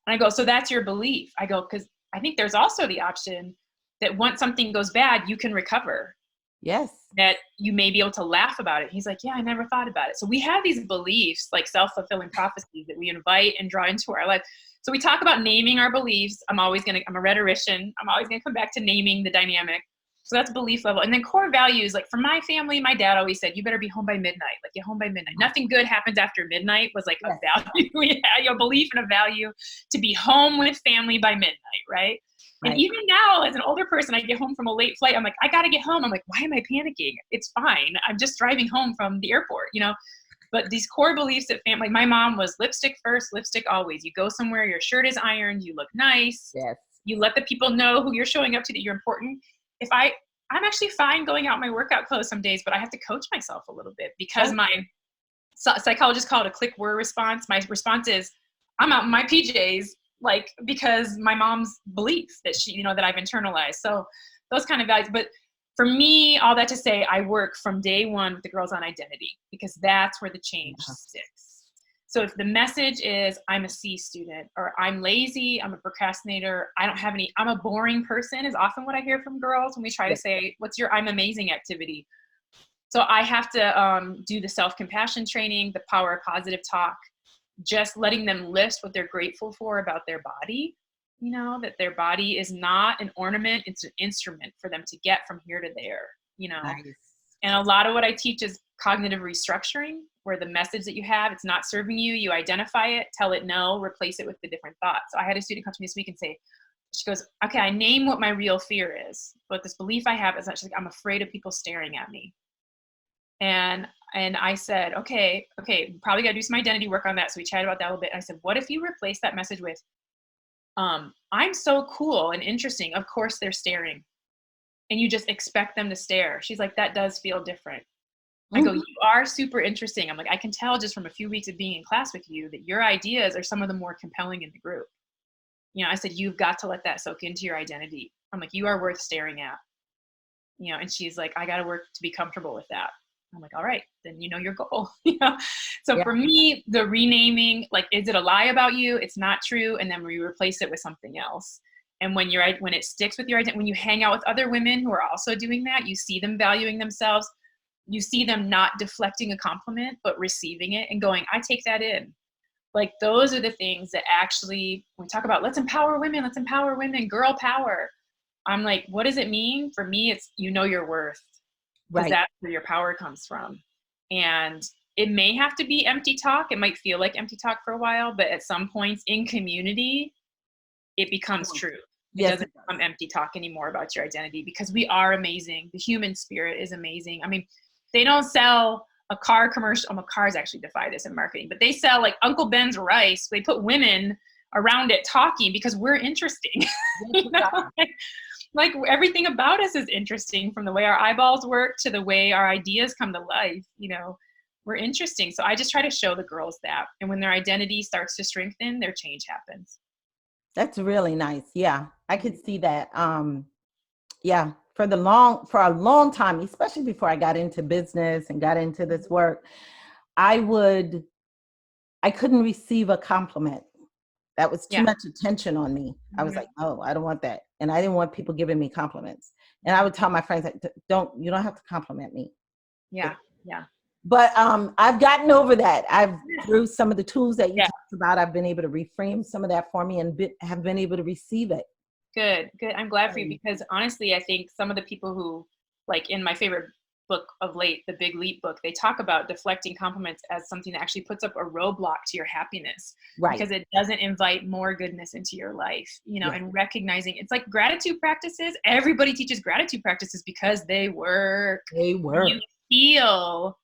Speaker 2: And I go, so that's your belief. I go, because I think there's also the option that once something goes bad, you can recover.
Speaker 1: Yes.
Speaker 2: That you may be able to laugh about it. He's like, yeah, I never thought about it. So we have these beliefs, like self-fulfilling prophecies, that we invite and draw into our life. So we talk about naming our beliefs. I'm a rhetorician. I'm always going to come back to naming the dynamic. So that's belief level. And then core values, like for my family, my dad always said, you better be home by midnight. Like, get home by midnight. Nothing good happens after midnight was like a value. We had a belief and a value to be home with family by midnight, right? And even now, as an older person, I get home from a late flight. I'm like, I got to get home. I'm like, why am I panicking? It's fine. I'm just driving home from the airport, you know? But these core beliefs that family, like my mom was lipstick first, lipstick always. You go somewhere, your shirt is ironed, you look nice.
Speaker 1: Yes.
Speaker 2: You let the people know who you're showing up to, that you're important. I'm actually fine going out in my workout clothes some days, but I have to coach myself a little bit, because my psychologists call it a click word response. My response is, I'm out in my PJs, like, because my mom's belief that that I've internalized. So those kind of values. But for me, all that to say, I work from day one with the girls on identity, because that's where the change sticks. So if the message is, I'm a C student, or I'm lazy, I'm a procrastinator, I'm a boring person, is often what I hear from girls when we try to say, what's your I'm amazing activity? So I have to do the self-compassion training, the power of positive talk, just letting them list what they're grateful for about their body, that their body is not an ornament, it's an instrument for them to get from here to there,
Speaker 1: Nice.
Speaker 2: And a lot of what I teach is cognitive restructuring, where the message that you have, it's not serving you, you identify it, tell it no, replace it with the different thoughts. So I had a student come to me this week and say, she goes, okay, I name what my real fear is, but this belief I have is that she's like, I'm afraid of people staring at me. And I said, okay, probably got to do some identity work on that. So we chatted about that a little bit. And I said, what if you replace that message with, I'm so cool and interesting, of course they're staring. And you just expect them to stare. She's like, that does feel different. I go, you are super interesting. I'm like, I can tell just from a few weeks of being in class with you that your ideas are some of the more compelling in the group. I said, you've got to let that soak into your identity. I'm like, you are worth staring at. And she's like, I got to work to be comfortable with that. I'm like, all right, then you know your goal. So for me, the renaming, like, is it a lie about you? It's not true. And then we replace it with something else. And when it sticks with your identity, when you hang out with other women who are also doing that, you see them valuing themselves. You see them not deflecting a compliment, but receiving it and going, I take that in. Like, those are the things that actually, when we talk about, let's empower women, girl power. I'm like, what does it mean? For me, it's, your worth. Because that's where your power comes from. And it may have to be empty talk. It might feel like empty talk for a while, but at some points in community, it becomes true. It doesn't become empty talk anymore about your identity, because we are amazing. The human spirit is amazing. I mean, they don't sell a car commercial. Cars actually defy this in marketing, but they sell like Uncle Ben's rice. They put women around it talking because we're interesting. Like everything about us is interesting, from the way our eyeballs work to the way our ideas come to life. We're interesting. So I just try to show the girls that. And when their identity starts to strengthen, their change happens.
Speaker 1: That's really nice. Yeah, I could see that. Yeah, for a long time, especially before I got into business and got into this work, I couldn't receive a compliment. That was too much attention on me. I was like, oh, I don't want that. And I didn't want people giving me compliments. And I would tell my friends, like, you don't have to compliment me.
Speaker 2: Yeah.
Speaker 1: But I've gotten over that. Through some of the tools that you talked about, I've been able to reframe some of that for me and have been able to receive it.
Speaker 2: Good. I'm glad for you, because honestly, I think some of the people who, like in my favorite book of late, the Big Leap book, they talk about deflecting compliments as something that actually puts up a roadblock to your happiness,
Speaker 1: Right.
Speaker 2: because it doesn't invite more goodness into your life, you know,
Speaker 1: Yeah.
Speaker 2: and recognizing it's like gratitude practices. Everybody teaches gratitude practices because they work.
Speaker 1: They
Speaker 2: When
Speaker 1: were.
Speaker 2: you feel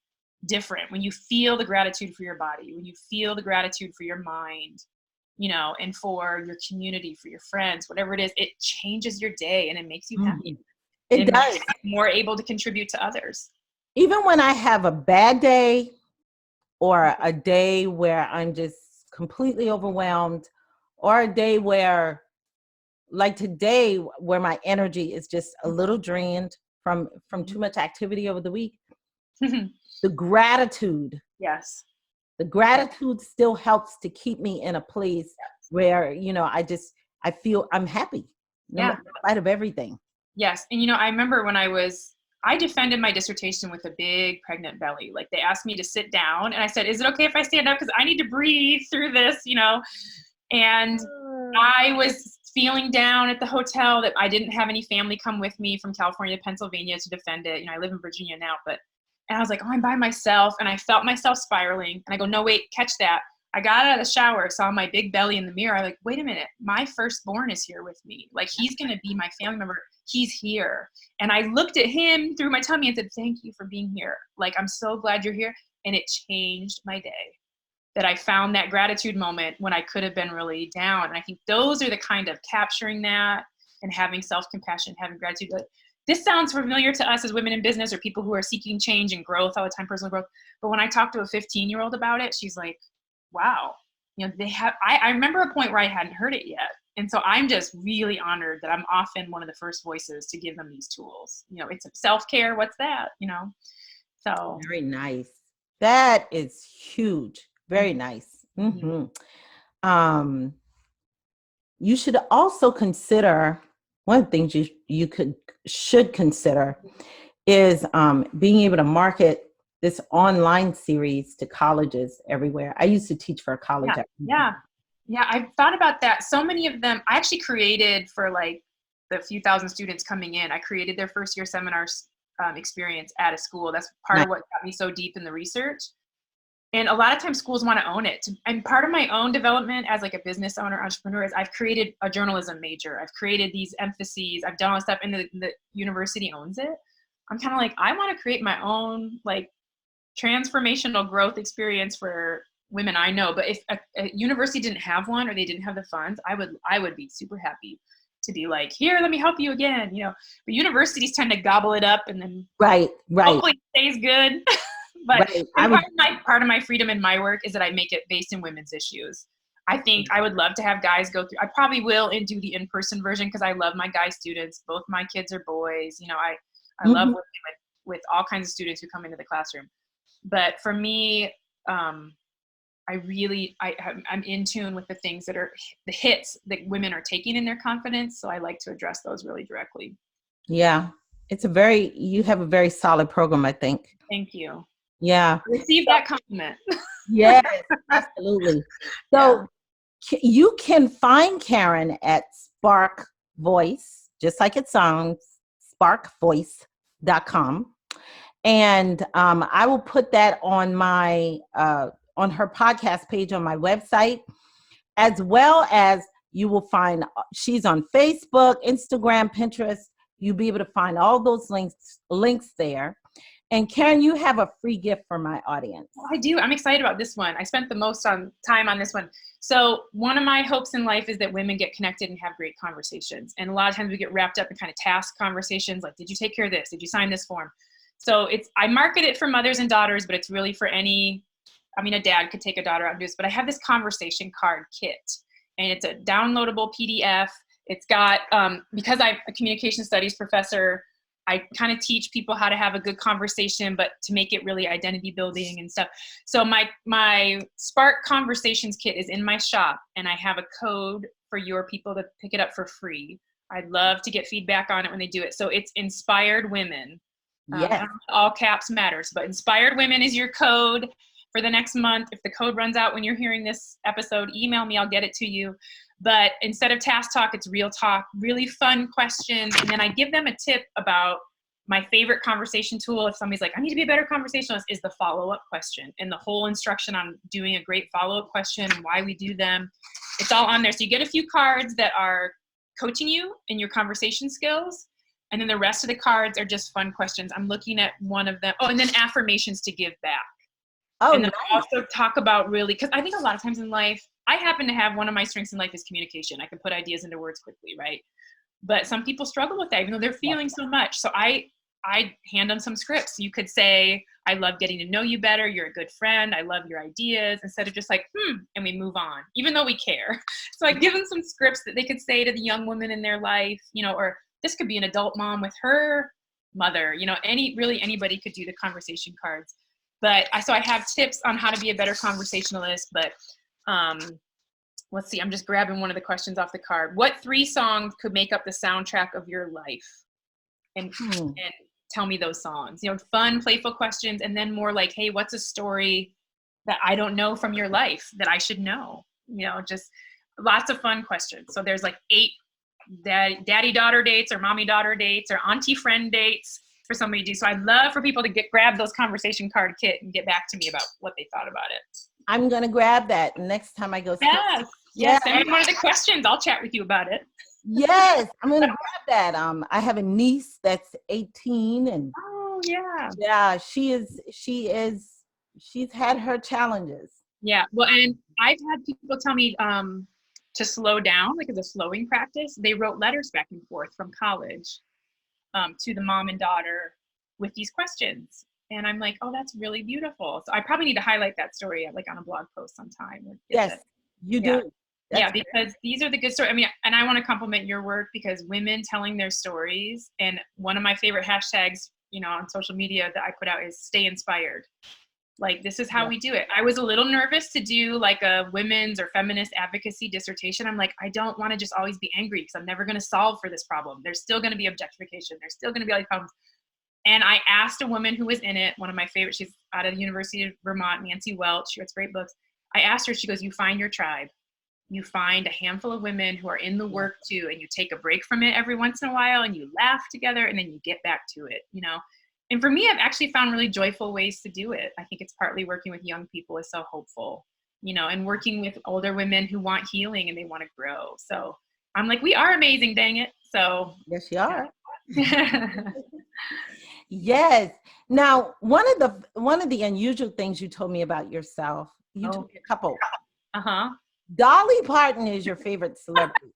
Speaker 2: different, when you feel the gratitude for your body, when you feel the gratitude for your mind, you know, and for your community, for your friends, whatever it is, it changes your day and it makes you happy.
Speaker 1: Mhm. It
Speaker 2: It makes
Speaker 1: does.
Speaker 2: you more able to contribute to others.
Speaker 1: Even when I have a bad day or a day where I'm just completely overwhelmed, or a day where, like today, where my energy is just a little drained from too much activity over the week, the gratitude
Speaker 2: Yes.
Speaker 1: the gratitude still helps to keep me in a place where, you know, I feel I'm happy
Speaker 2: Yeah.
Speaker 1: in spite of everything.
Speaker 2: Yes. And, you know, I remember when I defended my dissertation with a big pregnant belly. Like they asked me to sit down and I said, is it okay if I stand up? Because I need to breathe through this, you know? And I was feeling down at the hotel that I didn't have any family come with me from California to Pennsylvania to defend it. You know, I live in Virginia now, and I was like, oh, I'm by myself. And I felt myself spiraling. And I go, no, wait, catch that. I got out of the shower, saw my big belly in the mirror. I'm like, wait a minute, my firstborn is here with me. Like, he's going to be my family member. He's here. And I looked at him through my tummy and said, thank you for being here. Like, I'm so glad you're here. And it changed my day, that I found that gratitude moment when I could have been really down. And I think those are the kind of capturing that and having self-compassion, having gratitude. This sounds familiar to us as women in business or people who are seeking change and growth all the time, personal growth. But when I talk to a 15-year-old about it, she's like, wow, you know, I remember a point where I hadn't heard it yet. And so I'm just really honored that I'm often one of the first voices to give them these tools. You know, it's self-care. What's that? You know? So.
Speaker 1: Very nice. That is huge. Very nice.
Speaker 2: Mhm.
Speaker 1: Um, you should also consider, one of the things you should consider is being able to market this online series to colleges everywhere. I used to teach for a college.
Speaker 2: Yeah. I've thought about that. So many of them, I actually created for like the few thousand students coming in, I created their first year seminars experience at a school. That's part of what got me so deep in the research. And a lot of times schools want to own it. And part of my own development as like a business owner, entrepreneur, is I've created a journalism major. I've created these emphases. I've done all this stuff, and the university owns it. I'm kind of like, I want to create my own like transformational growth experience for women I know. But if a university didn't have one or they didn't have the funds, I would be super happy to be like, here, let me help you again. You know, but universities tend to gobble it up and then
Speaker 1: Right.
Speaker 2: hopefully it stays good. But
Speaker 1: Right.
Speaker 2: part of my freedom in my work is that I make it based in women's issues. I think I would love to have guys go through. I probably will and do the in-person version because I love my guy students. Both my kids are boys. You know, I love working with all kinds of students who come into the classroom. But for me, I'm in tune with the things that are the hits that women are taking in their confidence. So I like to address those really directly.
Speaker 1: Yeah. You have a very solid program, I think.
Speaker 2: Thank you.
Speaker 1: Yeah.
Speaker 2: Receive that compliment.
Speaker 1: Yes, absolutely. So you can find Karen at Spark Voice, just like it sounds, sparkvoice.com. And I will put that on my on her podcast page on my website, as well as you will find she's on Facebook, Instagram, Pinterest. You'll be able to find all those links there. And Karen, you have a free gift for my audience.
Speaker 2: Well, I do. I'm excited about this one. I spent the most time on this one. So one of my hopes in life is that women get connected and have great conversations. And a lot of times we get wrapped up in kind of task conversations, like, did you take care of this? Did you sign this form? So I market it for mothers and daughters, but it's really for a dad could take a daughter out and do this, but I have this conversation card kit, and it's a downloadable PDF. It's got, because I'm a communication studies professor, I kind of teach people how to have a good conversation, but to make it really identity building and stuff. So my Spark Conversations kit is in my shop, and I have a code for your people to pick it up for free. I'd love to get feedback on it when they do it. So it's Inspired Women.
Speaker 1: Yes.
Speaker 2: All caps matters, but Inspired Women is your code for the next month. If the code runs out when you're hearing this episode, email me, I'll get it to you. But instead of task talk, it's real talk, really fun questions. And then I give them a tip about My favorite conversation tool, if somebody's like, I need to be a better conversationalist, is the follow-up question. And the whole instruction on doing a great follow-up question and why we do them. It's all on there. So you get a few cards that are coaching you in your conversation skills. And then the rest of the cards are just fun questions. I'm looking at one of them. Oh, and then affirmations to give back.
Speaker 1: Oh,
Speaker 2: and then
Speaker 1: nice.
Speaker 2: also talk about really, because I think a lot of times in life, I happen to have one of my strengths in life is communication. I can put ideas into words quickly, right? But some people struggle with that, even though they're feeling so much. So I hand them some scripts. You could say, I love getting to know you better. You're a good friend. I love your ideas, instead of just like, and we move on, even though we care. So I give them some scripts that they could say to the young woman in their life, or this could be an adult mom with her mother, anybody could do the conversation cards. But I have tips on how to be a better conversationalist, but let's see, I'm just grabbing one of the questions off the card. What 3 songs could make up the soundtrack of your life? And tell me those songs. Fun, playful questions, and then more like, hey, what's a story that I don't know from your life that I should know? Just lots of fun questions. So there's like 8 daddy-daughter dates or mommy-daughter dates or auntie-friend dates for somebody to do. So I'd love for people to grab those conversation card kit and get back to me about what they thought about it.
Speaker 1: I'm going to grab that next time I go.
Speaker 2: Yes. Send me one of the questions. I'll chat with you about it.
Speaker 1: Yes, I'm going to grab that. I have a niece that's 18 and she's had her challenges.
Speaker 2: Yeah. Well, and I've had people tell me to slow down, like as a slowing practice. They wrote letters back and forth from college to the mom and daughter with these questions. And I'm like, oh, that's really beautiful. So I probably need to highlight that story like on a blog post sometime.
Speaker 1: Yes, you do.
Speaker 2: That's because these are the good stories. I mean, and I want to compliment your work, because women telling their stories, and one of my favorite hashtags, on social media that I put out is stay inspired. Like, this is how we do it. I was a little nervous to do like a women's or feminist advocacy dissertation. I'm like, I don't want to just always be angry, because I'm never going to solve for this problem. There's still going to be objectification. There's still going to be all these problems. And I asked a woman who was in it, one of my favorites, she's out of the University of Vermont, Nancy Welch, she writes great books. I asked her, she goes, you find your tribe. You find a handful of women who are in the work too, and you take a break from it every once in a while, and you laugh together, and then you get back to it, And for me, I've actually found really joyful ways to do it. I think it's partly working with young people is so hopeful, and working with older women who want healing and they want to grow. So I'm like, we are amazing, dang it. So
Speaker 1: yes, you are. Yes. Now, one of the unusual things you told me about yourself, you told me a couple. Dolly Parton is your favorite celebrity.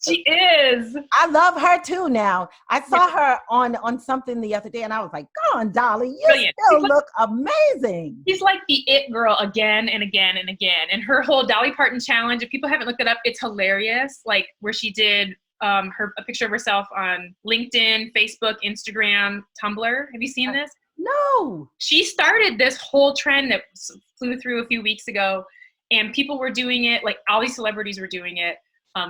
Speaker 2: She is.
Speaker 1: I love her too now. I saw her on something the other day and I was like, go on, Dolly, you still look amazing.
Speaker 2: She's like the it girl again and again and again. And her whole Dolly Parton challenge, if people haven't looked it up, it's hilarious. Like where she did a picture of herself on LinkedIn, Facebook, Instagram, Tumblr. Have you seen this?
Speaker 1: No.
Speaker 2: She started this whole trend that flew through a few weeks ago, and people were doing it. Like all these celebrities were doing it.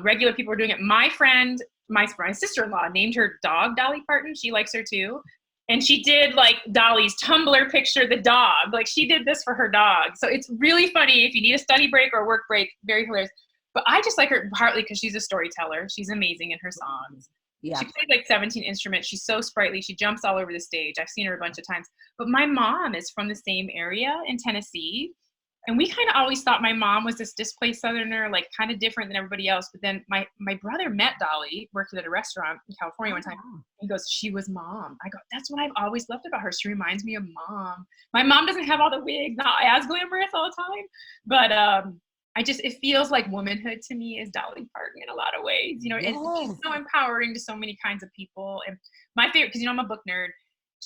Speaker 2: Regular people were doing it. My friend, my sister-in-law named her dog Dolly Parton. She likes her too. And she did like Dolly's Tumblr picture, the dog. Like she did this for her dog. So it's really funny if you need a study break or a work break, very hilarious. But I just like her partly because she's a storyteller. She's amazing in her songs. Yeah. She plays like 17 instruments. She's so sprightly. She jumps all over the stage. I've seen her a bunch of times. But my mom is from the same area in Tennessee. And we kind of always thought my mom was this displaced Southerner, like kind of different than everybody else. But then my brother met Dolly, worked at a restaurant in California one time. He goes, she was mom. I go, that's what I've always loved about her. She reminds me of mom. My mom doesn't have all the wigs, not as glamorous all the time. But it feels like womanhood to me is Dolly Parton in a lot of ways. You know, it's so empowering to so many kinds of people. And my favorite, because I'm a book nerd,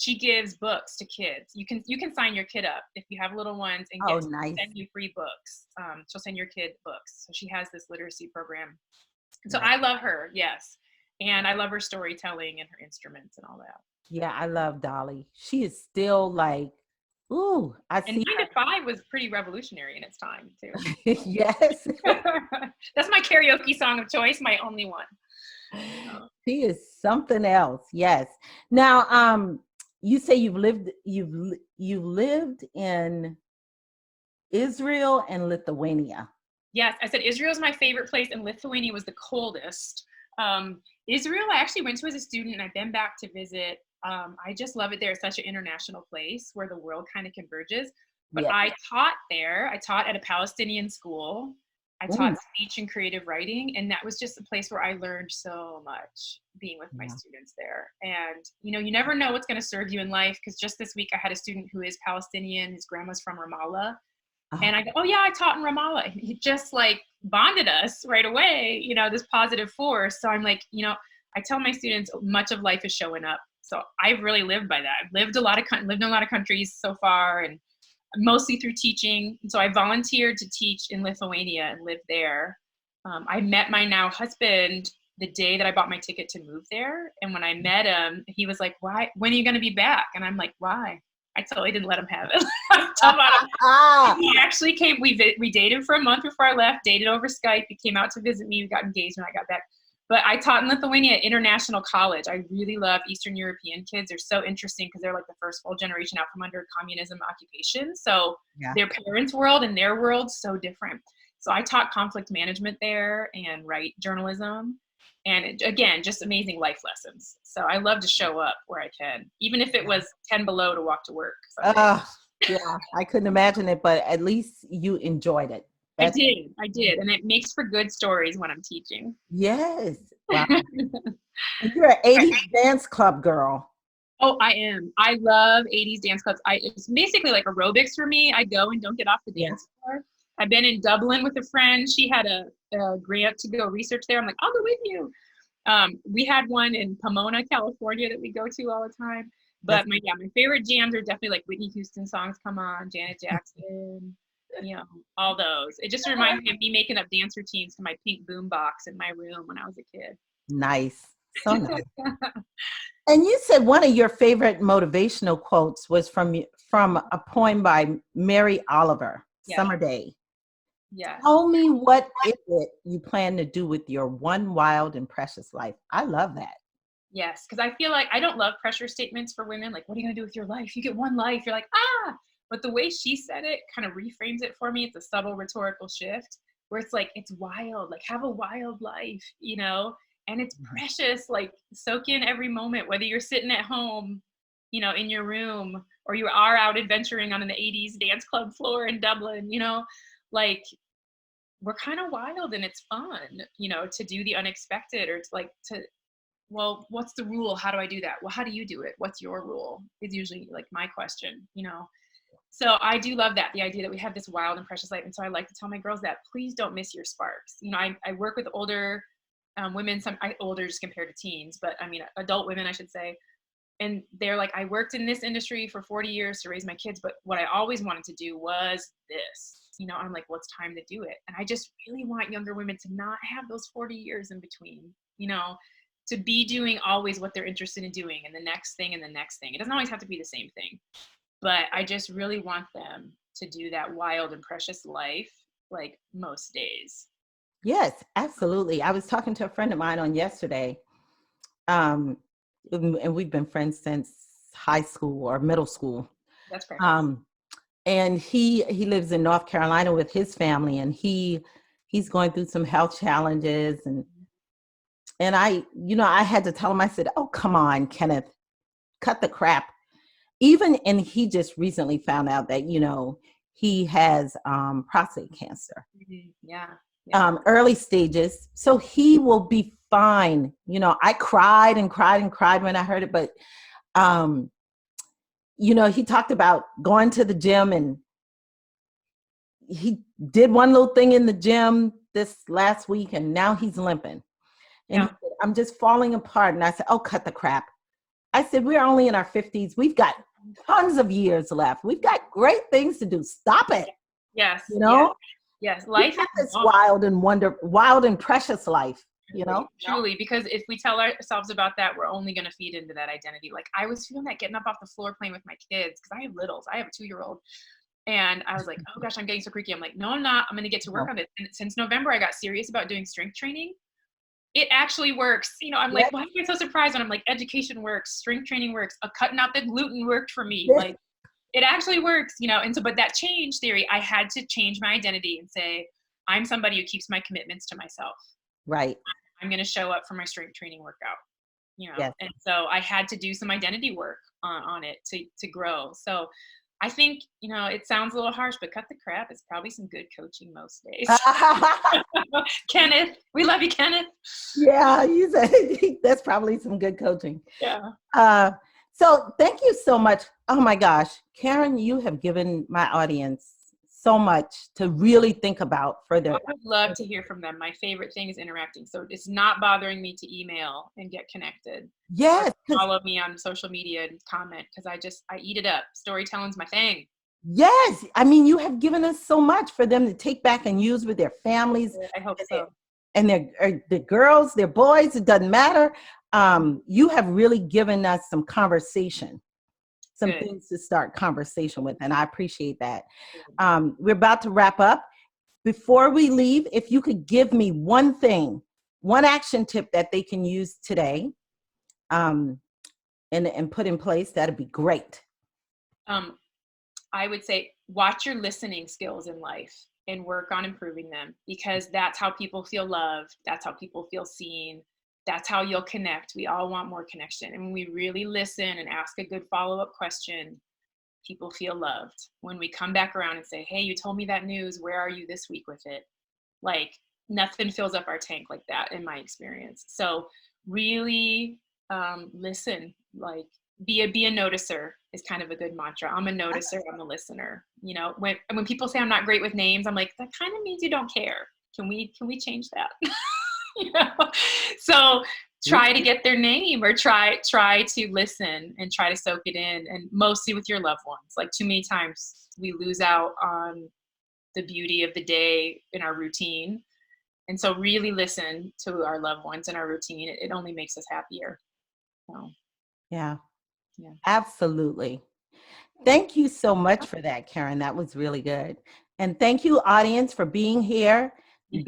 Speaker 2: she gives books to kids. You can sign your kid up if you have little ones and send you free books. She'll send your kid books. So she has this literacy program. So I love her, yes. And I love her storytelling and her instruments and all that.
Speaker 1: Yeah, I love Dolly. She is still like, ooh, I see.
Speaker 2: And 9 to 5 was pretty revolutionary in its time too.
Speaker 1: Yes.
Speaker 2: That's my karaoke song of choice, my only one.
Speaker 1: She is something else. Yes. Now, you say you've lived in Israel and Lithuania.
Speaker 2: Yes, I said Israel is my favorite place, and Lithuania was the coldest. Israel, I actually went to as a student, and I've been back to visit I just love it there. It's such an international place where the world kind of converges. But
Speaker 1: Yeah.
Speaker 2: I taught there. I taught at a Palestinian school. I taught
Speaker 1: Mm,
Speaker 2: speech and creative writing, and that was just a place where I learned so much being with my
Speaker 1: yeah.
Speaker 2: students there. And you never know what's going to serve you in life, because just this week I had a student who is Palestinian. His grandma's from Ramallah,
Speaker 1: Oh,
Speaker 2: and I go, "Oh yeah, I taught in Ramallah." And he just like bonded us right away. This positive force. So I'm like, I tell my students much of life is showing up. So I've really lived by that. I've lived lived in a lot of countries so far, and mostly through teaching. And so I volunteered to teach in Lithuania and live there. I met my now husband the day that I bought my ticket to move there. And when I met him, he was like, "Why? When are you going to be back?" And I'm like, "Why?" I totally didn't let him have it. He actually came. We dated for a month before I left. Dated over Skype. He came out to visit me. We got engaged when I got back. But I taught in Lithuania at International College. I really love Eastern European kids. They're so interesting because they're like the first full generation out from under communism occupation. So
Speaker 1: yeah.
Speaker 2: their parents' world and their world's so different. So I taught conflict management there and journalism. And again, just amazing life lessons. So I love to show up where I can, even if it was 10 below to walk to work some days.
Speaker 1: Yeah, I couldn't imagine it, but at least you enjoyed it.
Speaker 2: I
Speaker 1: That's
Speaker 2: did. And it makes for good stories when I'm teaching.
Speaker 1: yes. Wow. And you're an 80s dance club girl.
Speaker 2: Oh, I am. I love 80s dance clubs. It's basically like aerobics for me. I go and don't get off the
Speaker 1: Yeah.
Speaker 2: dance floor. I've been in Dublin with a friend. She had a grant to go research there. I'm like, I'll go with you. We had one in Pomona, California that we go to all the time.
Speaker 1: That's
Speaker 2: But my favorite jams are definitely like Whitney Houston songs come on, Janet Jackson, all those. It just reminds me of me making up dance routines to my pink boom box in my room when I was a kid.
Speaker 1: nice. So nice. And you said one of your favorite motivational quotes was from a poem by Mary Oliver,
Speaker 2: Yeah.
Speaker 1: Summer Day.
Speaker 2: Yes.
Speaker 1: Tell me, what is it you plan to do with your one wild and precious life? I love that.
Speaker 2: Yes, because I feel like I don't love pressure statements for women. Like, what are you going to do with your life? You get one life. You're like, ah. But the way she said it kind of reframes it for me. It's a subtle rhetorical shift where it's like, it's wild. Like, have a wild life, and it's precious. Like, soak in every moment, whether you're sitting at home, in your room, or you are out adventuring on an 80s dance club floor in Dublin, like, we're kind of wild and it's fun, to do the unexpected, or well, what's the rule? How do I do that? Well, how do you do it? What's your rule? Is usually like my question, So I do love that, the idea that we have this wild and precious life. And so I like to tell my girls that please don't miss your sparks. I work with older women, older just compared to teens, but I mean, adult women, I should say. And they're like, I worked in this industry for 40 years to raise my kids, but what I always wanted to do was this. I'm like, well, it's time to do it. And I just really want younger women to not have those 40 years in between, to be doing always what they're interested in doing, and the next thing and the next thing. It doesn't always have to be the same thing, but I just really want them to do that wild and precious life, like most days.
Speaker 1: Yes, absolutely. I was talking to a friend of mine on yesterday, and we've been friends since high school or middle school.
Speaker 2: That's perfect.
Speaker 1: And he lives in North Carolina with his family, and he's going through some health challenges, and I had to tell him, I said, oh, come on, Kenneth, cut the crap. And he just recently found out that, he has prostate cancer.
Speaker 2: Mm-hmm. Yeah.
Speaker 1: Early stages. So he will be fine. I cried and cried and cried when I heard it, but, he talked about going to the gym, and he did one little thing in the gym this last week, and now he's limping. And he said, I'm just falling apart. And I said, oh, cut the crap. I said, we're only in our 50s. We've got tons of years left. We've got great things to do. Stop it.
Speaker 2: Yes. Yes.
Speaker 1: Life is this wild and precious life,
Speaker 2: Truly, because if we tell ourselves about that, we're only going to feed into that identity. Like, I was feeling that getting up off the floor playing with my kids, because I have littles. I have a 2-year-old. And I was like, oh gosh, I'm getting so creaky. I'm like, no, I'm not. I'm going to get to work on it. And since November, I got serious about doing strength training. It actually works. I'm like, why am I so surprised when I'm like, education works, strength training works, cutting out the gluten worked for me. Like, it actually works, and so, but that change theory, I had to change my identity and say, I'm somebody who keeps my commitments to myself.
Speaker 1: Right.
Speaker 2: I'm going to show up for my strength training workout.
Speaker 1: Yes.
Speaker 2: And so I had to do some identity work on it to grow. So I think, it sounds a little harsh, but cut the crap. It's probably some good coaching most days. Kenneth, we love you, Kenneth.
Speaker 1: Yeah, you said that's probably some good coaching.
Speaker 2: Yeah.
Speaker 1: So thank you so much. Oh my gosh, Karen, you have given my audience so much to really think about further.
Speaker 2: I would love to hear from them. My favorite thing is interacting. So it's not bothering me to email and get connected.
Speaker 1: Yes.
Speaker 2: Follow me on social media and comment, because I eat it up. Storytelling's my thing.
Speaker 1: Yes. I mean, you have given us so much for them to take back and use with their families.
Speaker 2: I hope so.
Speaker 1: And the girls, their boys, it doesn't matter. You have really given us some conversation, some
Speaker 2: Good.
Speaker 1: things to start conversation with. And I appreciate that. We're about to wrap up. Before we leave, if you could give me one thing, one action tip that they can use today and put in place, that'd be great.
Speaker 2: I would say watch your listening skills in life and work on improving them, because that's how people feel loved. That's how people feel seen. That's how you'll connect. We all want more connection. And when we really listen and ask a good follow-up question, people feel loved. When we come back around and say, hey, you told me that news, where are you this week with it? Like, nothing fills up our tank like that in my experience. So really listen, like be a noticer is kind of a good mantra. I'm a noticer, I'm a listener. When people say I'm not great with names, I'm like, that kind of means you don't care. Can we change that? So try to get their name, or try to listen and try to soak it in, and mostly with your loved ones. Like, too many times we lose out on the beauty of the day in our routine. And so really listen to our loved ones in our routine. It only makes us happier. So,
Speaker 1: yeah, absolutely. Thank you so much for that, Karen. That was really good. And thank you, audience, for being here.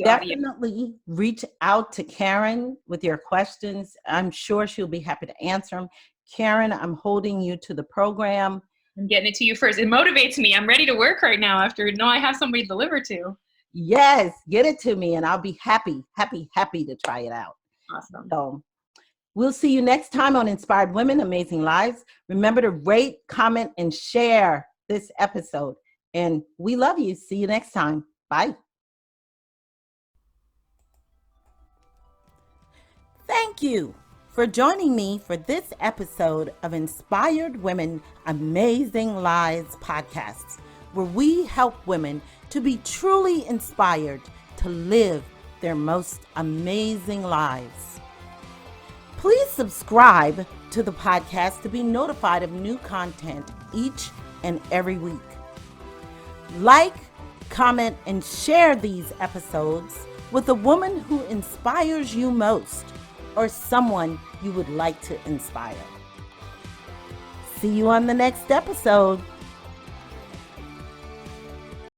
Speaker 1: Definitely reach out to Karen with your questions. I'm sure she'll be happy to answer them. Karen, I'm holding you to the program.
Speaker 2: I'm getting it to you first. It motivates me. I'm ready to work right now after I have somebody to deliver to.
Speaker 1: Yes, get it to me and I'll be happy to try it out.
Speaker 2: Awesome.
Speaker 1: So we'll see you next time on Inspired Women, Amazing Lives. Remember to rate, comment, and share this episode. And we love you. See you next time. Bye. Thank you for joining me for this episode of Inspired Women, Amazing Lives podcast, where we help women to be truly inspired to live their most amazing lives. Please subscribe to the podcast to be notified of new content each and every week. Like, comment, and share these episodes with a woman who inspires you most, or someone you would like to inspire. See you on the next episode.